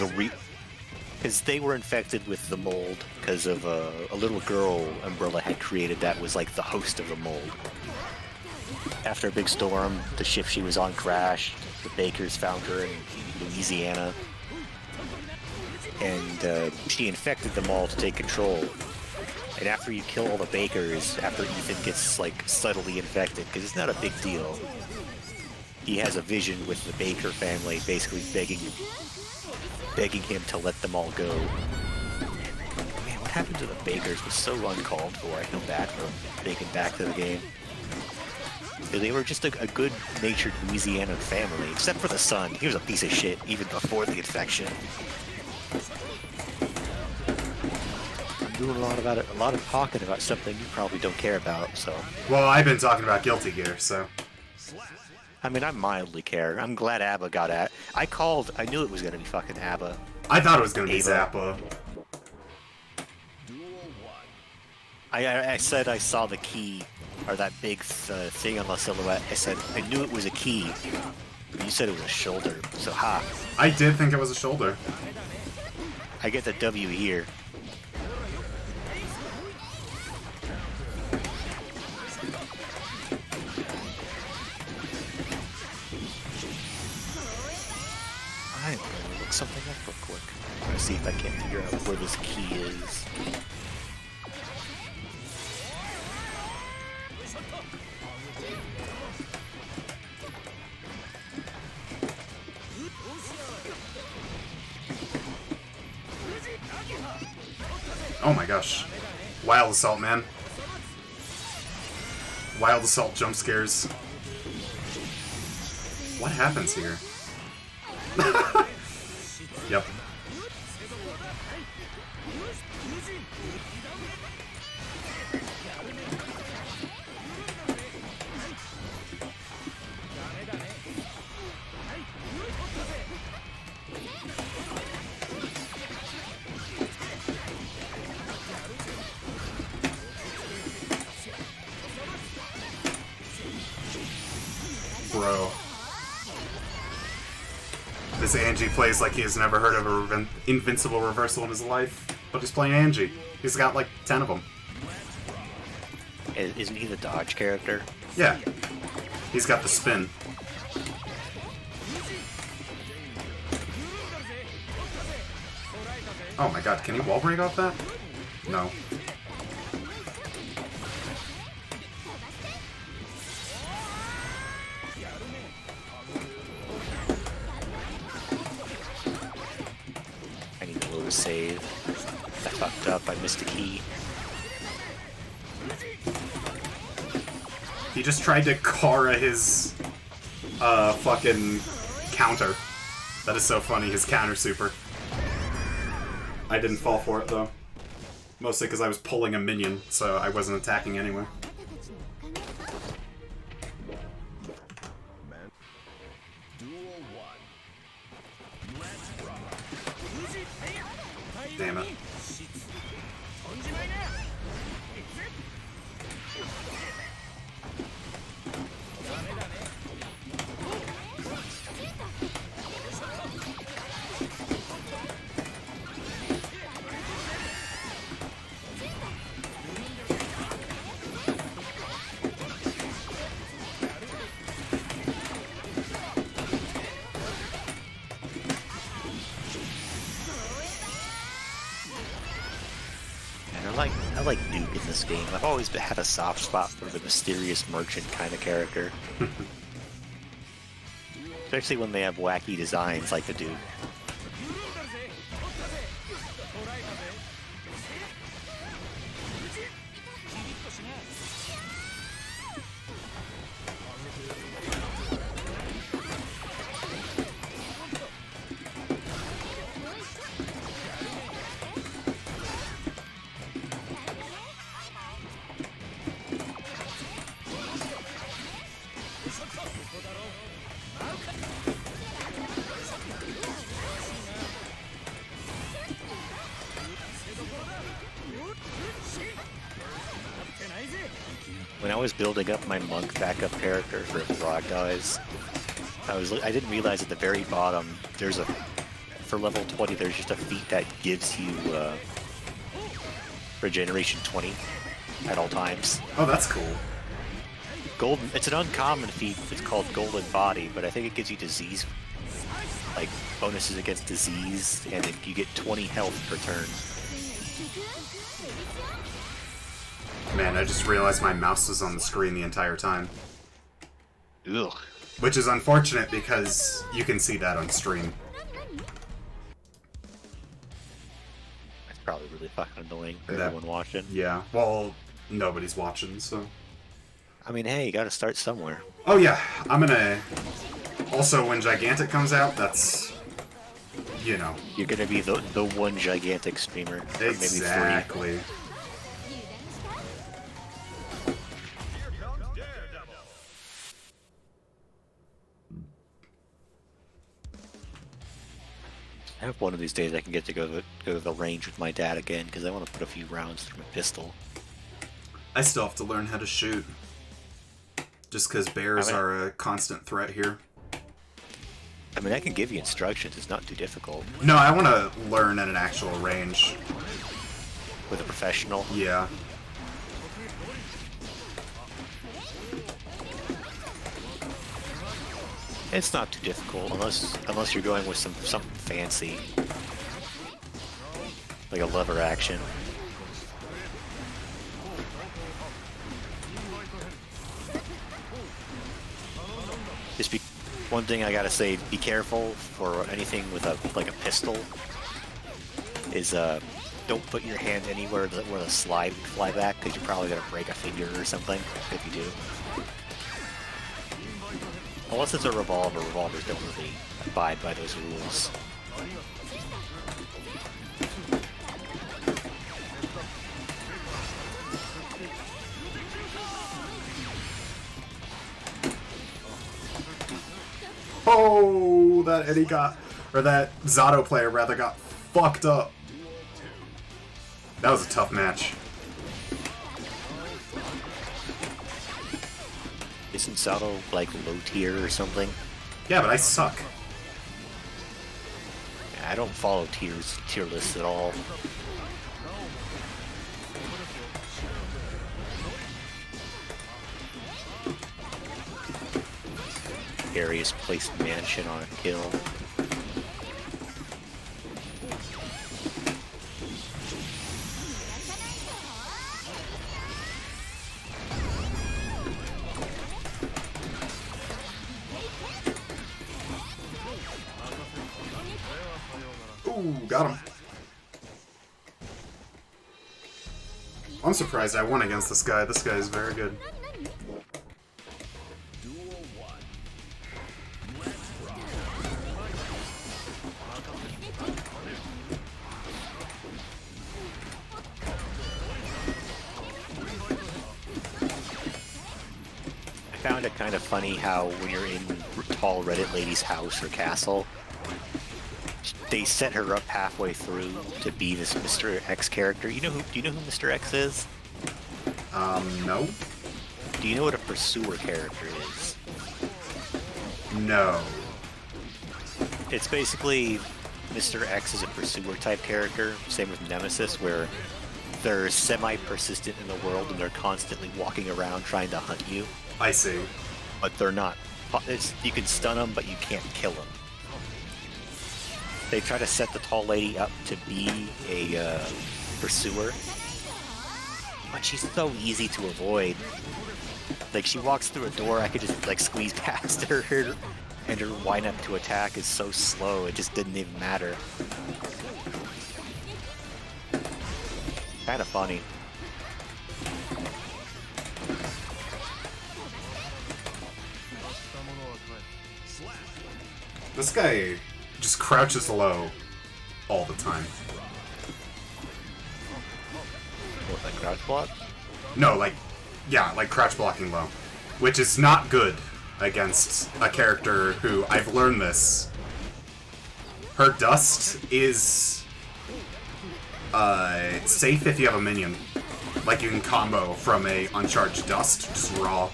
Because they were infected with the mold because of a little girl Umbrella had created that was like the host of the mold. After a big storm, the ship she was on crashed. The Bakers found her in Louisiana. And she infected them all to take control. And after you kill all the Bakers, after Ethan gets, like, subtly infected, because it's not a big deal, he has a vision with the Baker family basically begging him to let them all go. Man, what happened to the Bakers was so uncalled for. I feel bad for making back to the game. They were just a good-natured Louisiana family, except for the son. He was a piece of shit even before the infection. I'm doing a lot of talking about something you probably don't care about, so... Well, I've been talking about Guilty Gear, so... I mean, I mildly care. I'm glad ABBA got at. I knew it was gonna be fucking ABBA. I thought it was gonna be Ava. Zappa. I said I saw the key, or that big thing on the silhouette. I said, I knew it was a key. But you said it was a shoulder, so ha. I did think it was a shoulder. I get the W here. I'm gonna look something up real quick. I'm gonna see if I can figure out where this key is. Oh my gosh. Wild Assault, man. Wild Assault jump scares. What happens here? Yep. Bro. This Angie plays like he has never heard of an invincible reversal in his life, but he's playing Angie. He's got like 10 of them. Isn't he the dodge character? Yeah. He's got the spin. Oh my god, can he wall break off that? No. I need to load a save. I fucked up. I missed a key. He just tried to Kara his fucking counter. That is so funny, his counter super. I didn't fall for it though. Mostly because I was pulling a minion, so I wasn't attacking anyway. Duel 1. Let's rock. Damn it. I like Duke in this game. I've always had a soft spot for the mysterious merchant kind of character. Especially when they have wacky designs like the Duke. When I was building up my monk backup character for if Throg dies, I didn't realize at the very bottom there's a, for level 20 there's just a feat that gives you regeneration 20 at all times. Oh, that's cool. Golden, it's an uncommon feat. It's called Golden Body, but I think it gives you disease, like bonuses against disease, and you get 20 health per turn. Man, I just realized my mouse was on the screen the entire time. Ugh. Which is unfortunate because you can see that on stream. That's probably really fucking annoying for That- everyone watching. Yeah, well, nobody's watching, so... I mean, hey, you gotta start somewhere. Oh yeah, I'm gonna... Also, when Gigantic comes out, that's... You know. You're gonna be the one gigantic streamer. Or maybe three. Exactly. I hope one of these days I can get to go to the range with my dad again, because I want to put a few rounds through my pistol. I still have to learn how to shoot. Just because bears are a constant threat here. I mean, I can give you instructions. It's not too difficult. No, I want to learn at an actual range. With a professional. Yeah. It's not too difficult unless you're going with something fancy, like a lever action. One thing I gotta say: be careful for anything with like a pistol. Is don't put your hand anywhere where the slide would fly back, because you're probably gonna break a finger or something if you do. Unless it's a revolver, revolvers don't really abide by those rules. Oh, that Eddie got, or that Zato player rather got fucked up. That was a tough match. Isn't Zato like low tier or something? Yeah, but I suck. I don't follow tier lists at all. Scariest placed mansion on a kill. Ooh, got him. I'm surprised I won against this guy. This guy is very good. Duel 1. Let's rock. I found it kind of funny how when you're in tall Reddit lady's house or castle, they set her up halfway through to be this Mr. X character. Do you know who Mr. X is? No? Do you know what a pursuer character is? No. It's basically Mr. X is a pursuer type character, same with Nemesis, where they're semi-persistent in the world and they're constantly walking around trying to hunt you, I see. but they're not. You can stun them, but you can't kill them. They try to set the tall lady up to be a pursuer, but she's so easy to avoid. Like, she walks through a door, I could just like squeeze past her, and her wind up to attack is so slow, it just didn't even matter. Kind of funny. This guy just crouches low all the time. What, like crouch block? No, like, yeah, like crouch blocking low. Which is not good against a character who, I've learned this. Her dust is safe if you have a minion. Like, you can combo from a uncharged dust, just raw.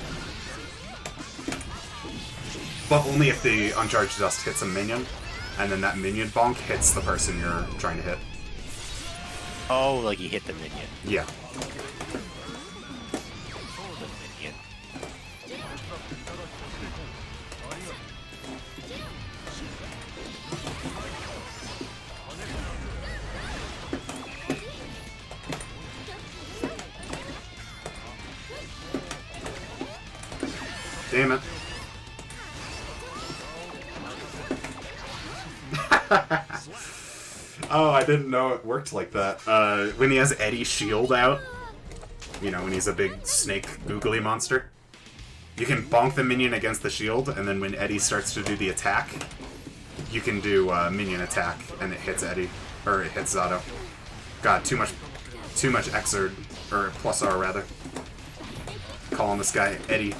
But only if the uncharged dust hits a minion, and then that minion bonk hits the person you're trying to hit. Oh, like you hit the minion. Yeah. The minion. Damn it. Oh, I didn't know it worked like that. When he has Eddie's shield out, you know, when he's a big snake googly monster, you can bonk the minion against the shield, and then when Eddie starts to do the attack, you can do minion attack, and it hits Eddie, or it hits Zato. God, too much Xrd, or plus R rather. Calling this guy Eddie.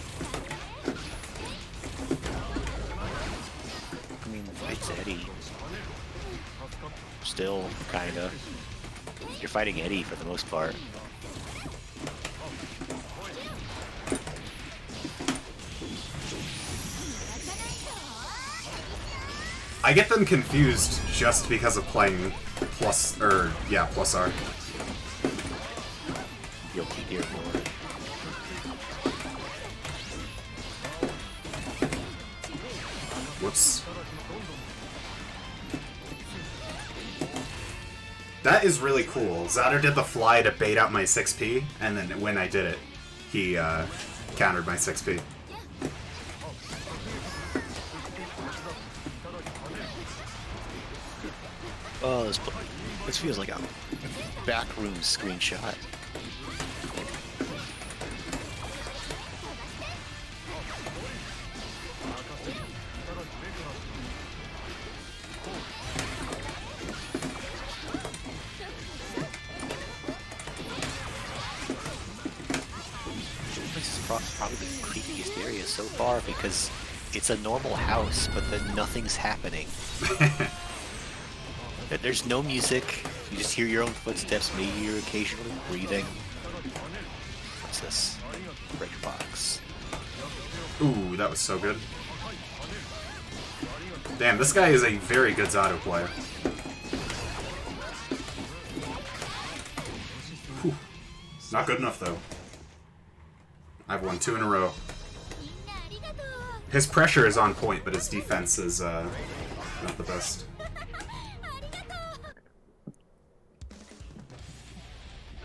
I mean, it's Eddie. Still, kinda. You're fighting Eddie for the most part. I get them confused just because of playing plus R. Guilty Gear more. Whoops. That is really cool. Zato did the fly to bait out my 6p, and then when I did it, he countered my 6p. Oh, this feels like a backroom screenshot. This is probably the creepiest area so far because it's a normal house, but then nothing's happening. There's no music. You just hear your own footsteps, maybe you're occasionally breathing. What's this? Break box. Ooh, that was so good. Damn, this guy is a very good Zato player. Whew. Not good enough, though. I've won 2 in a row. His pressure is on point, but his defense is not the best.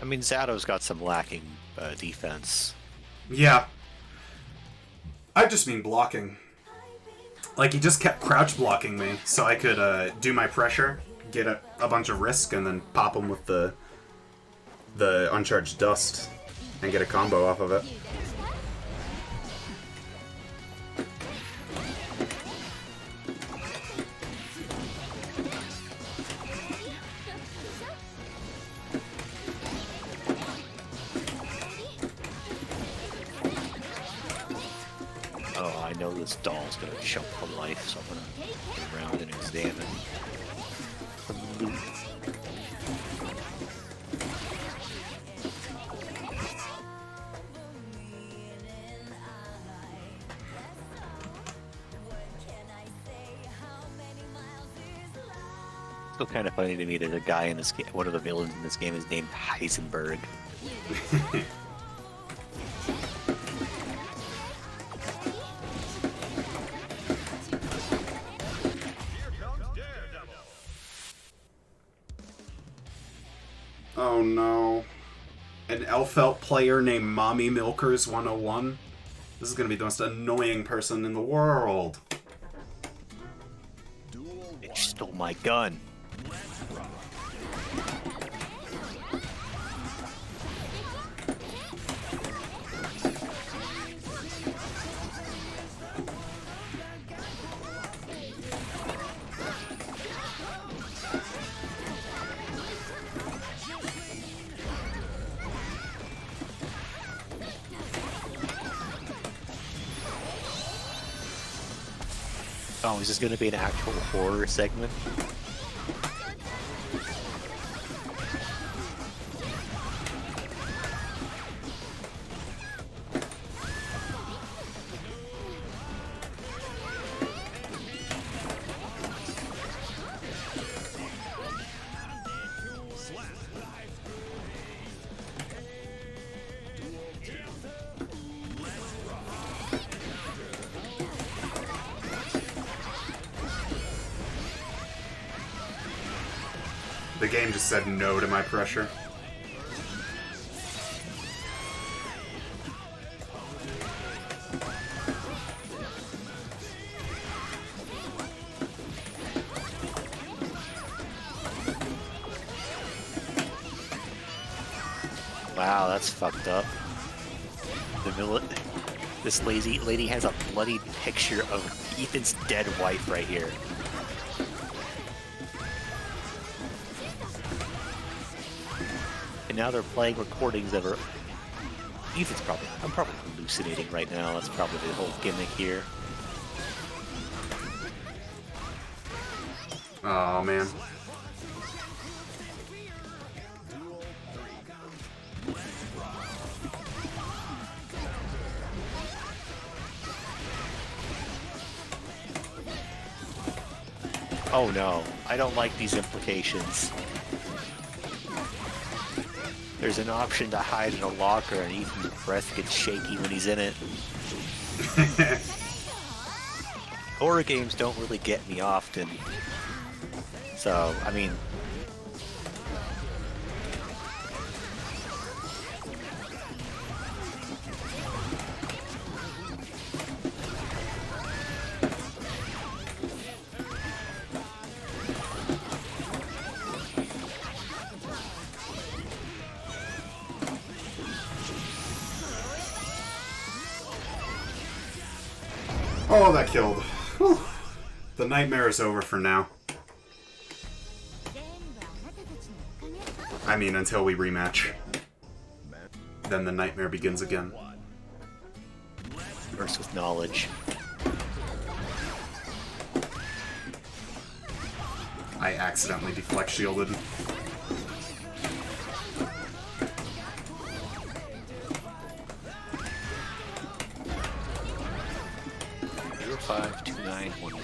I mean, Zato's got some lacking defense. Yeah. I just mean blocking. Like, he just kept crouch blocking me, so I could do my pressure, get a bunch of risk and then pop them with the uncharged dust and get a combo off of it. Oh, I know this doll's gonna jump for life, so I'm gonna get around and examine. The loot. Still kind of funny to me. There's a guy in this game. One of the villains in this game is named Heisenberg. Oh no. An Elfelt player named Mommy Milkers 101? This is gonna be the most annoying person in the world. It stole my gun. Oh, is this going to be an actual horror segment? The game just said no to my pressure. Wow, that's fucked up. This lazy lady has a bloody picture of Ethan's dead wife right here. And now they're playing recordings of her. I'm probably hallucinating right now. That's probably the whole gimmick here. Oh man. Oh no, I don't like these implications. There's an option to hide in a locker, and Ethan's breath gets shaky when he's in it. Horror games don't really get me often. So, I mean... Oh, that killed. Whew. The nightmare is over for now. I mean, until we rematch. Then the nightmare begins again. First with knowledge. I accidentally deflect shielded. Zero 52911.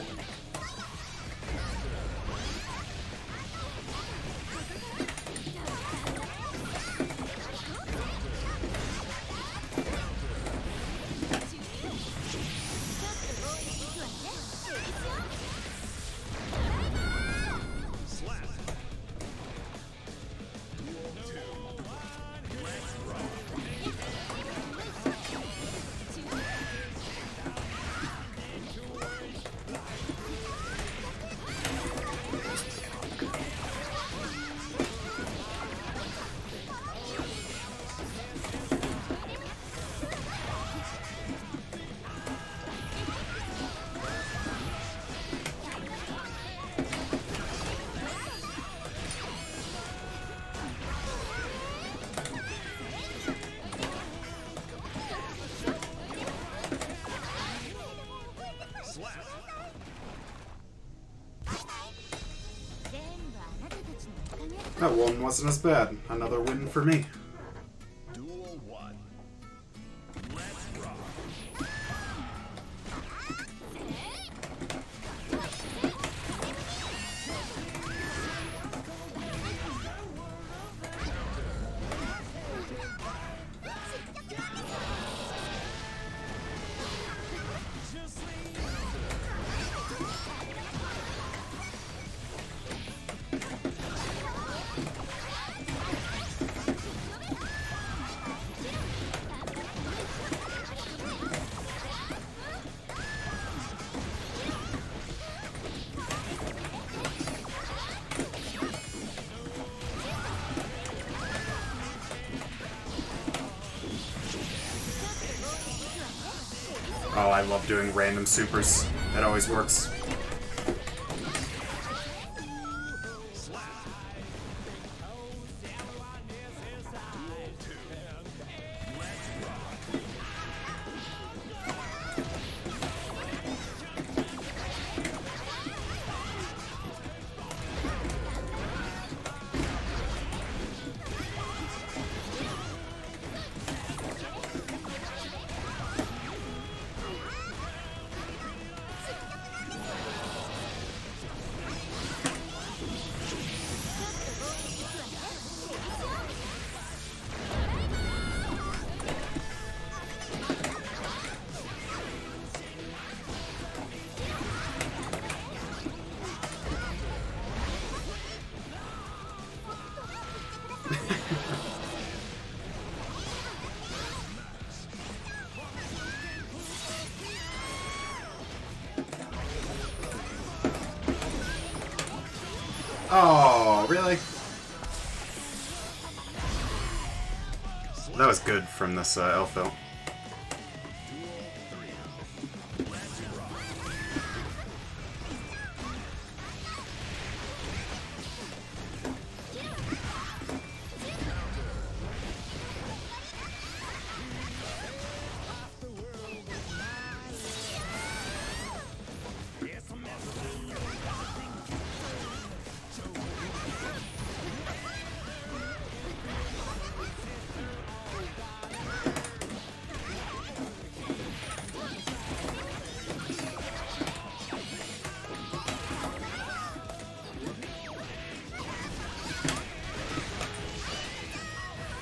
That one wasn't as bad. Another win for me. Duel 1. Let's rock. Oh, I love doing random supers. That always works. Oh, really? That was good from this Elfil.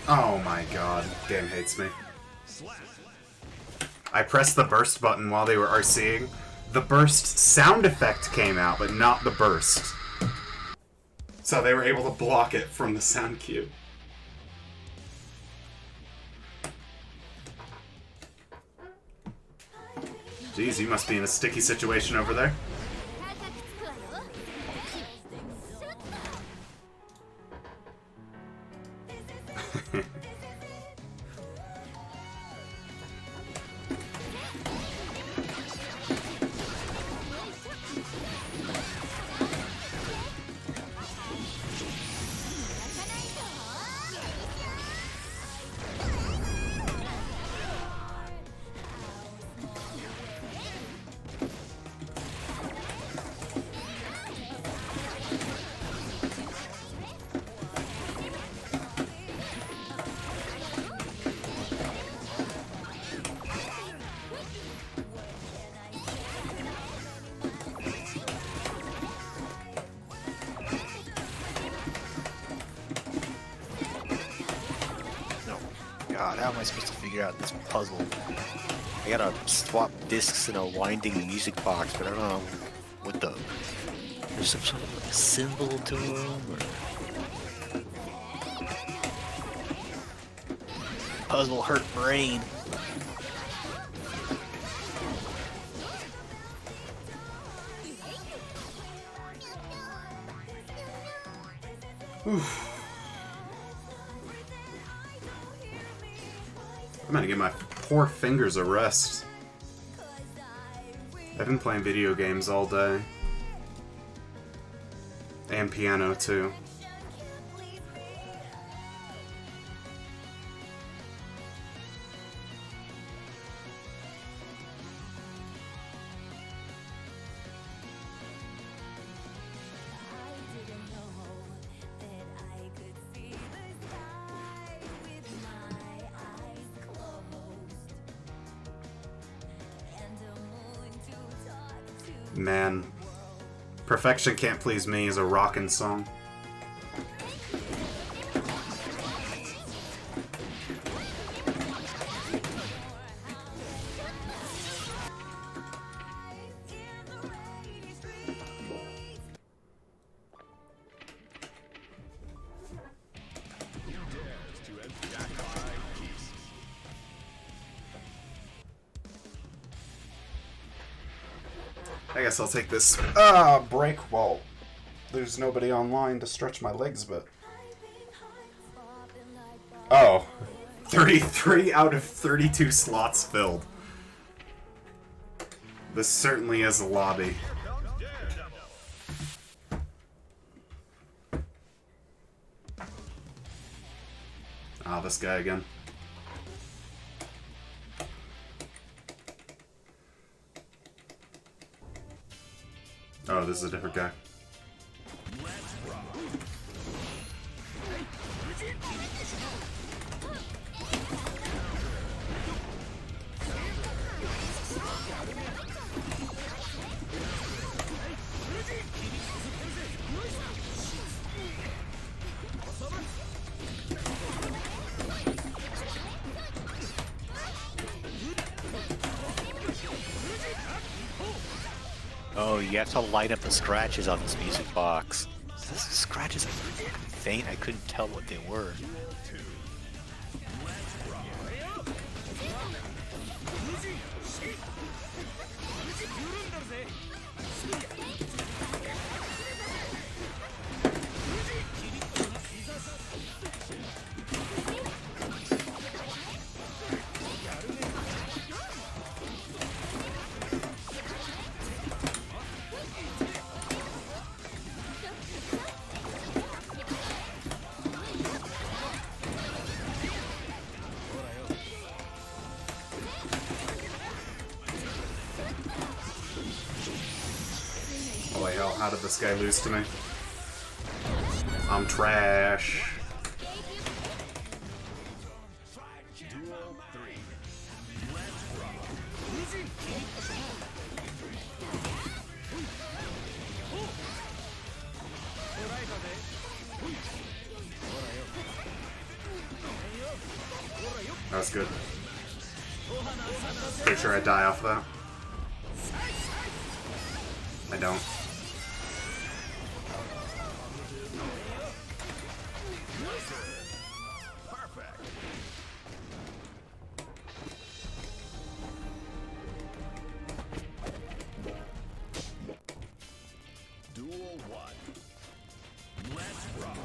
Oh my god, game hates me. I pressed the burst button while they were RCing. The burst sound effect came out, but not the burst. So they were able to block it from the sound cue. Jeez, you must be in a sticky situation over there. God, how am I supposed to figure out this puzzle? I gotta swap discs in a winding music box, but I don't know what the... There's some sort of like symbol to them, or... Puzzle hurt brain. I'm gonna give my poor fingers a rest. I've been playing video games all day. And piano, too. Man, Perfection Can't Please Me is a rockin' song. I guess I'll take this break while there's nobody online to stretch my legs a bit. Oh, 33 out of 32 slots filled. This certainly is a lobby. Ah, this guy again. Oh, this is a different guy. Oh, you have to line up the scratches on this music box. These scratches are faint. I couldn't tell what they were. Holy hell, how did this guy lose to me? I'm trash. That was good. Pretty sure I die off that. I don't. Duel 1. Let's rock.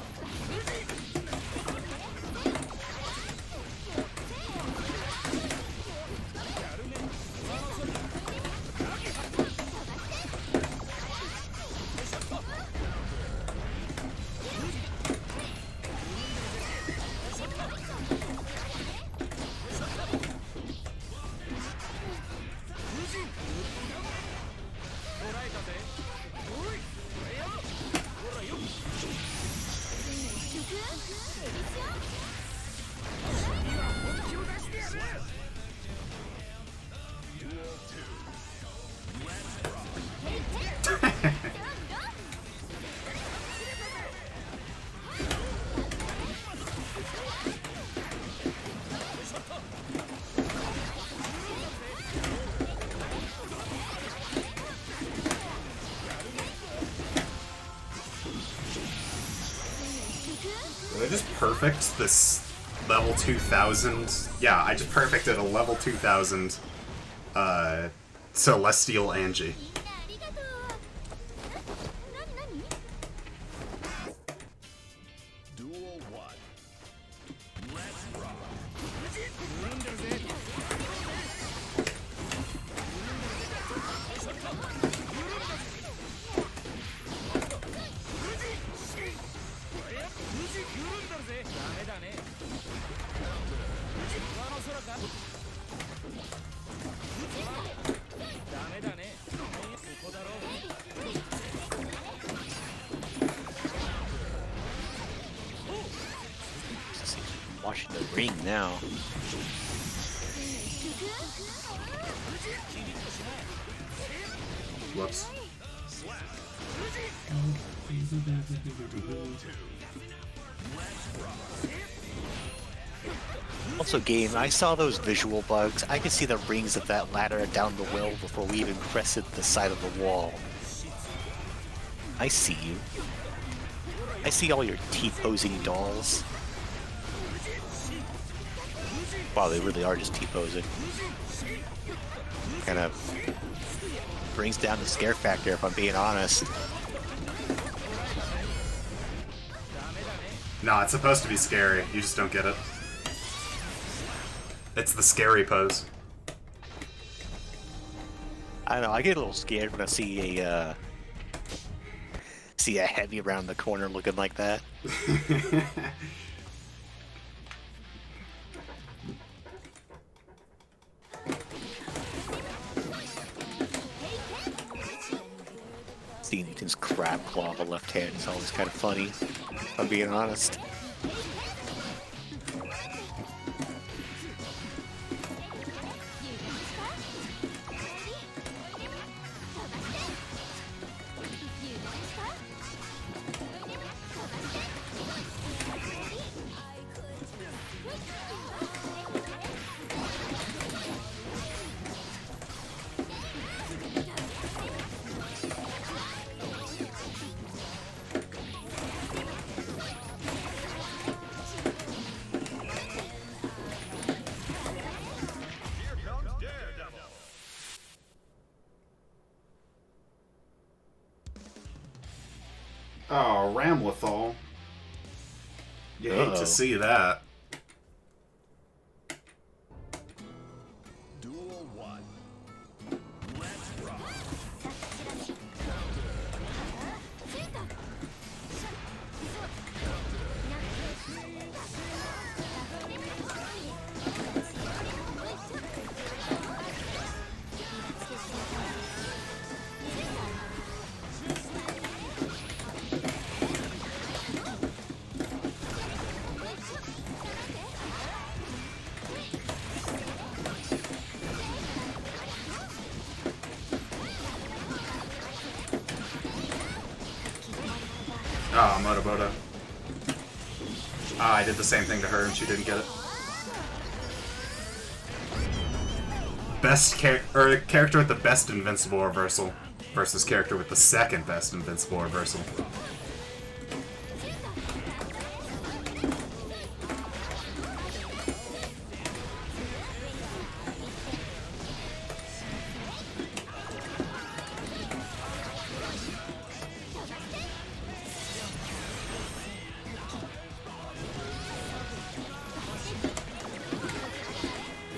Did I just perfect this level 2000? Yeah, I just perfected a level 2000 Celestial Angie. Duel 1. Let's rock. Watching the ring now. Whoops. Also, game, I saw those visual bugs. I could see the rings of that ladder down the well before we even crested the side of the wall. I see you. I see all your T-posing dolls. Wow, they really are just T-posing. Kind of brings down the scare factor, if I'm being honest. No, it's supposed to be scary. You just don't get it. It's the scary pose. I don't know, I get a little scared when I see a heavy around the corner looking like that. Seeing Ethan's crab claw on the left hand is always kind of funny, if I'm being honest. Oh, Ramlethal. You hate Uh-oh. to see that. Duel 1. Let's rock. Oh, Motoboto. Ah, I did the same thing to her and she didn't get it. Best character with the best invincible reversal versus character with the second best invincible reversal.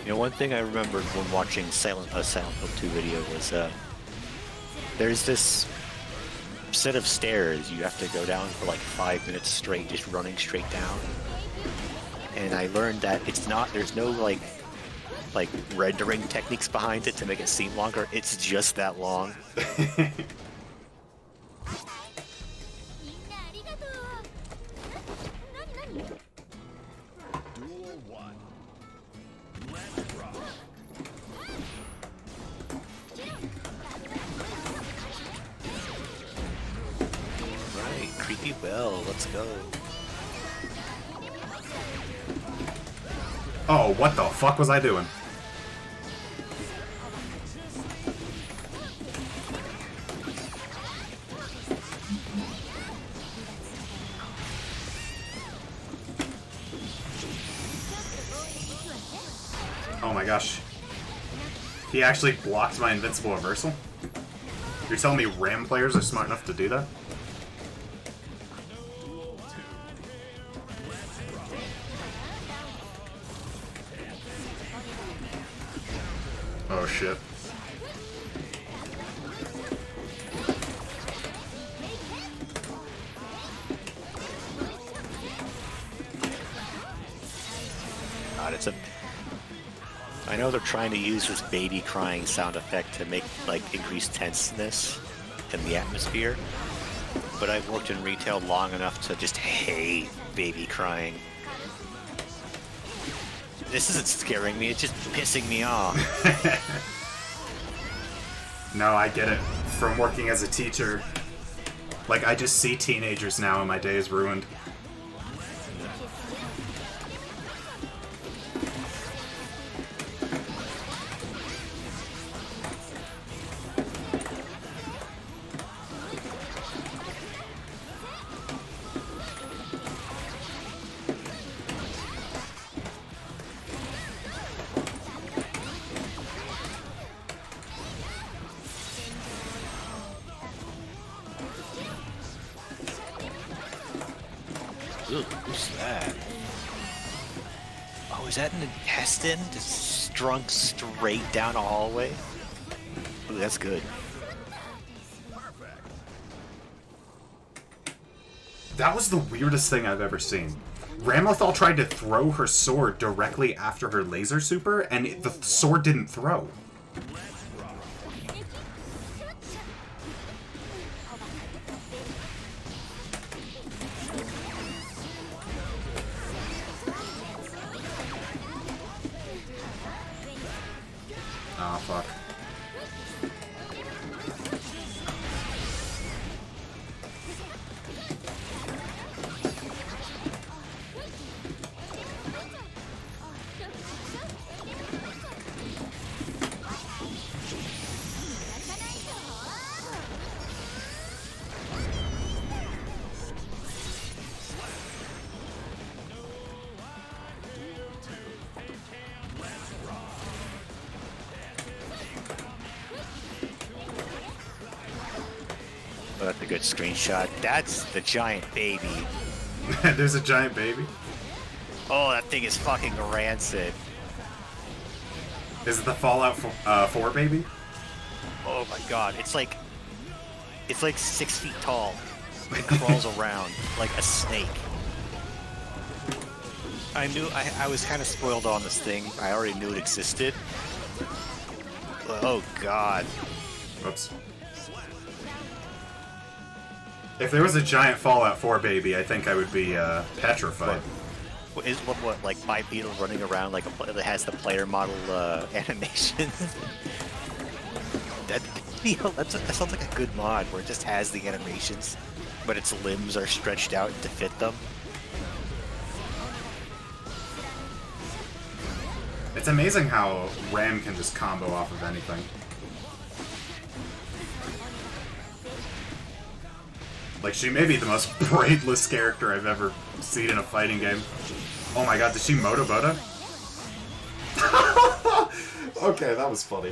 You know, one thing I remembered when watching Silent Hill 2 video was there's this set of stairs you have to go down for like 5 minutes straight, just running straight down. And I learned that it's not, there's no like rendering techniques behind it to make it seem longer. It's just that long. Duel 1. Let's rock. Right, creepy bell, let's go. Oh, what the fuck was I doing? Oh my gosh. He actually blocked my invincible reversal? You're telling me RAM players are smart enough to do that? Oh shit. God, it's a... I know they're trying to use this baby crying sound effect to make, like, increased tenseness in the atmosphere, but I've worked in retail long enough to just hate baby crying. This isn't scaring me, it's just pissing me off. No, I get it. From working as a teacher, Like, I just see teenagers now and my day is ruined. Ooh, who's that? Oh, is that an intestine just strung straight down a hallway? Ooh, that's good. That was the weirdest thing I've ever seen. Ramlethal tried to throw her sword directly after her laser super, and the sword didn't throw. Oh, fuck. Oh, that's a good screenshot. That's the giant baby. There's a giant baby? Oh, that thing is fucking rancid. Is it the Fallout 4 baby? Oh my god, it's like 6 feet tall. It crawls around like a snake. I was kind of spoiled on this thing. I already knew it existed. Oh god. Oops. If there was a giant Fallout 4 baby, I think I would be petrified. What like bipedal running around like that has the player model animation? that sounds like a good mod where it just has the animations, but its limbs are stretched out to fit them. It's amazing how Ram can just combo off of anything. Like, she may be the most brainless character I've ever seen in a fighting game. Oh my god, did she Motoboda? Okay, that was funny.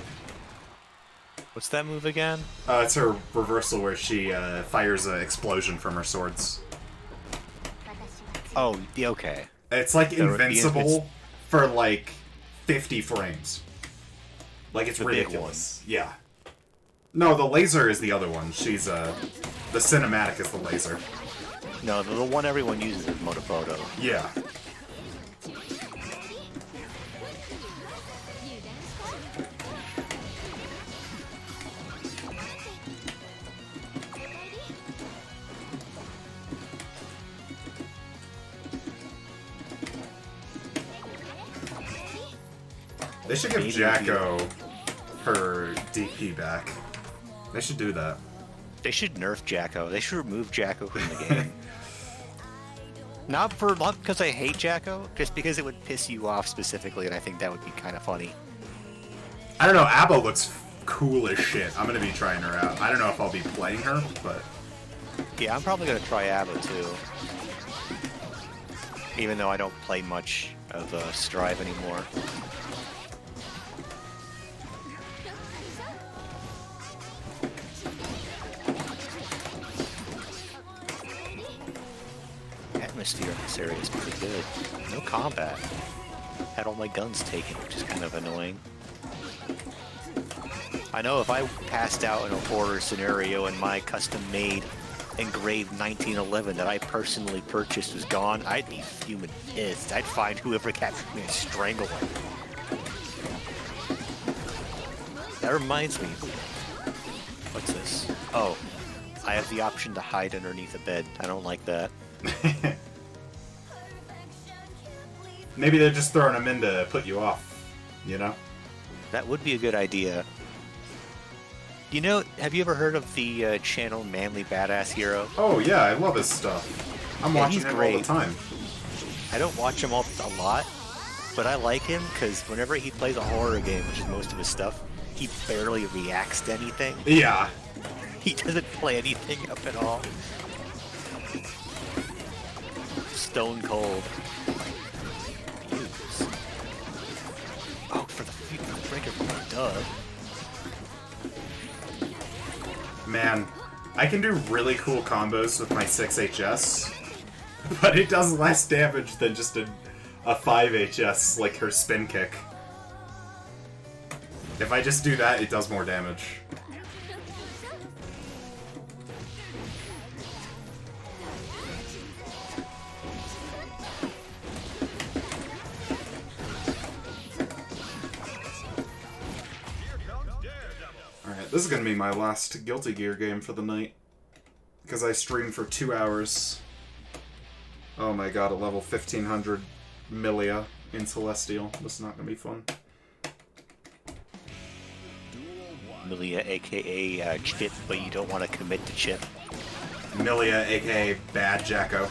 What's that move again? It's her reversal where she fires an explosion from her swords. Oh, yeah, okay. It's like So invincible for like 50 frames. Like, it's The big ridiculous. Yeah. No, the laser is the other one. She's the cinematic is the laser. No, the one everyone uses is Motofoto. Yeah. They should give Maybe Jacko her DP back. They should do that. They should nerf Jacko. They should remove Jacko from the game. Not because I hate Jacko, just because it would piss you off specifically, and I think that would be kind of funny. I don't know, Abo looks cool as shit. I'm gonna be trying her out. I don't know if I'll be playing her, but... Yeah, I'm probably gonna try Abo too. Even though I don't play much of Strive anymore. Atmosphere in this area is pretty good. No combat. Had all my guns taken, which is kind of annoying. I know if I passed out in a horror scenario and my custom-made engraved 1911 that I personally purchased was gone, I'd be fuming pissed. I'd find whoever captured me and strangle him. That reminds me. What's this? Oh, I have the option to hide underneath a bed. I don't like that. Maybe they're just throwing them in to put you off, you know? That would be a good idea. You know, have you ever heard of the channel Manly Badass Hero? Oh yeah, I love his stuff. I'm Yeah, watching he's him all great. the time. I don't watch him a lot, but I like him because whenever he plays a horror game, which is most of his stuff, he barely reacts to anything. Yeah. He doesn't play anything up at all. Stone cold. Use. Oh, for the breaker point, duh. Man, I can do really cool combos with my 6HS, but it does less damage than just a 5HS, like her spin kick. If I just do that, it does more damage. Alright, this is gonna be my last Guilty Gear game for the night. Because I streamed for 2 hours. Oh my god, a level 1500 Milia in Celestial. This is not gonna be fun. Milia, aka Chip, but you don't want to commit to Chip. Milia, aka Bad Jacko.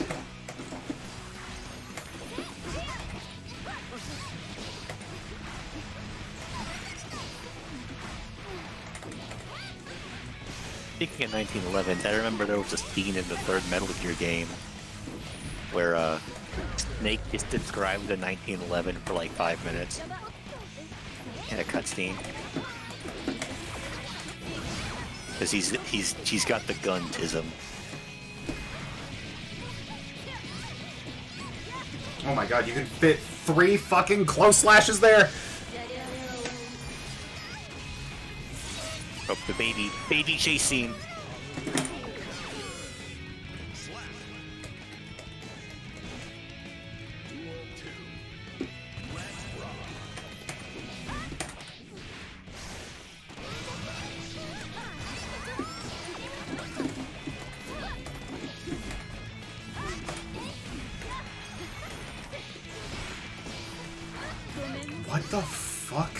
Speaking of 1911, I remember there was a scene in the third Metal Gear game where Snake is described in 1911 for like 5 minutes in a cutscene. Because he's got the gun-tism. Oh my god, you can fit 3 fucking close slashes there! Oh, the baby chase scene. What the fuck?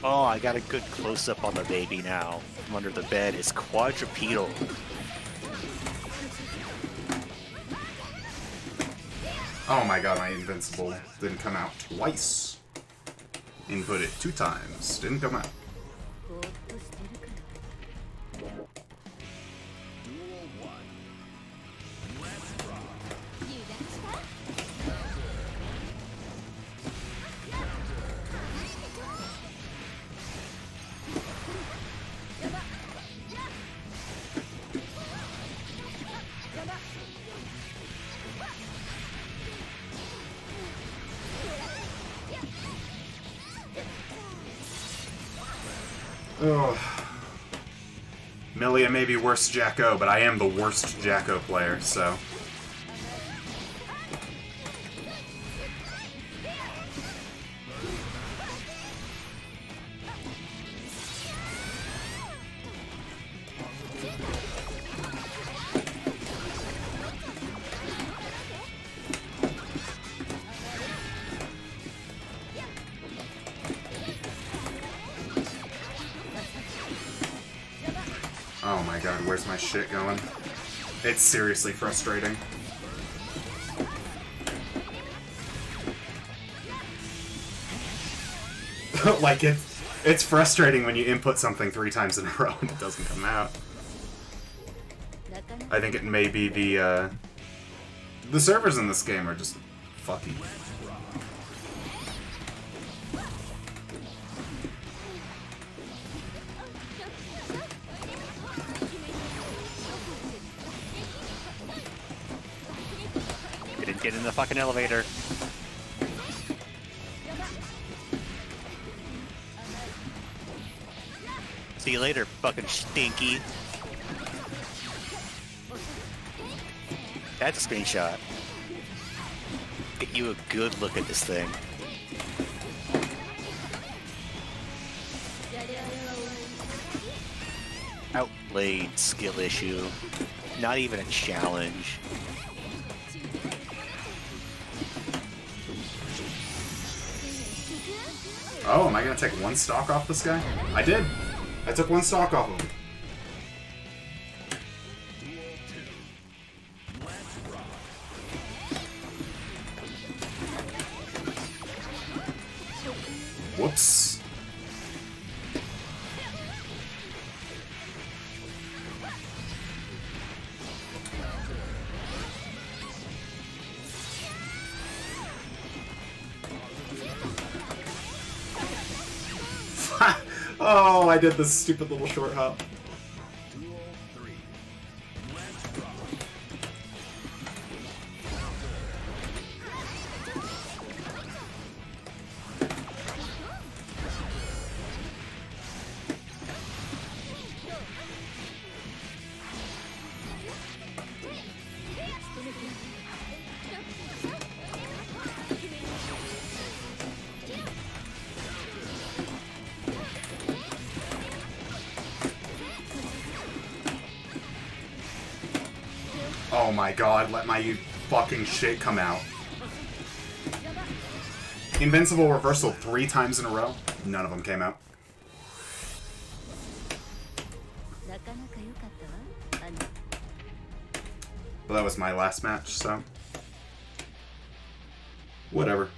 Oh, I got a good close-up on the baby now. From under the bed. It's quadrupedal. Oh my god, my invincible didn't come out twice. Input it 2 times, didn't come out. Ugh. Milia may be worse Jacko, but I am the worst Jacko player, so... Oh my god, where's my shit going? It's seriously frustrating. Like, it's frustrating when you input something 3 times in a row and it doesn't come out. I think it may be the servers in this game are just fucky. Get in the fucking elevator. See you later, fucking stinky. That's a screenshot. Get you a good look at this thing. Outplayed skill issue. Not even a challenge. Oh, am I gonna take one stock off this guy? I did. I took one stock off him. Whoops. Oh, I did this stupid little short hop. Duel 3. Let's rock. Oh my god, let my fucking shit come out. Invincible reversal 3 times in a row. None of them came out. なかなか良かったわ。But that was my last match, so... Whatever.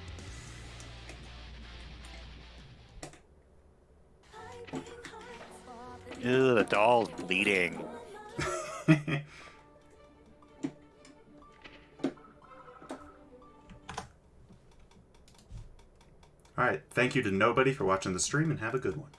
Ew, the doll's bleeding. Alright, thank you to nobody for watching the stream, and have a good one.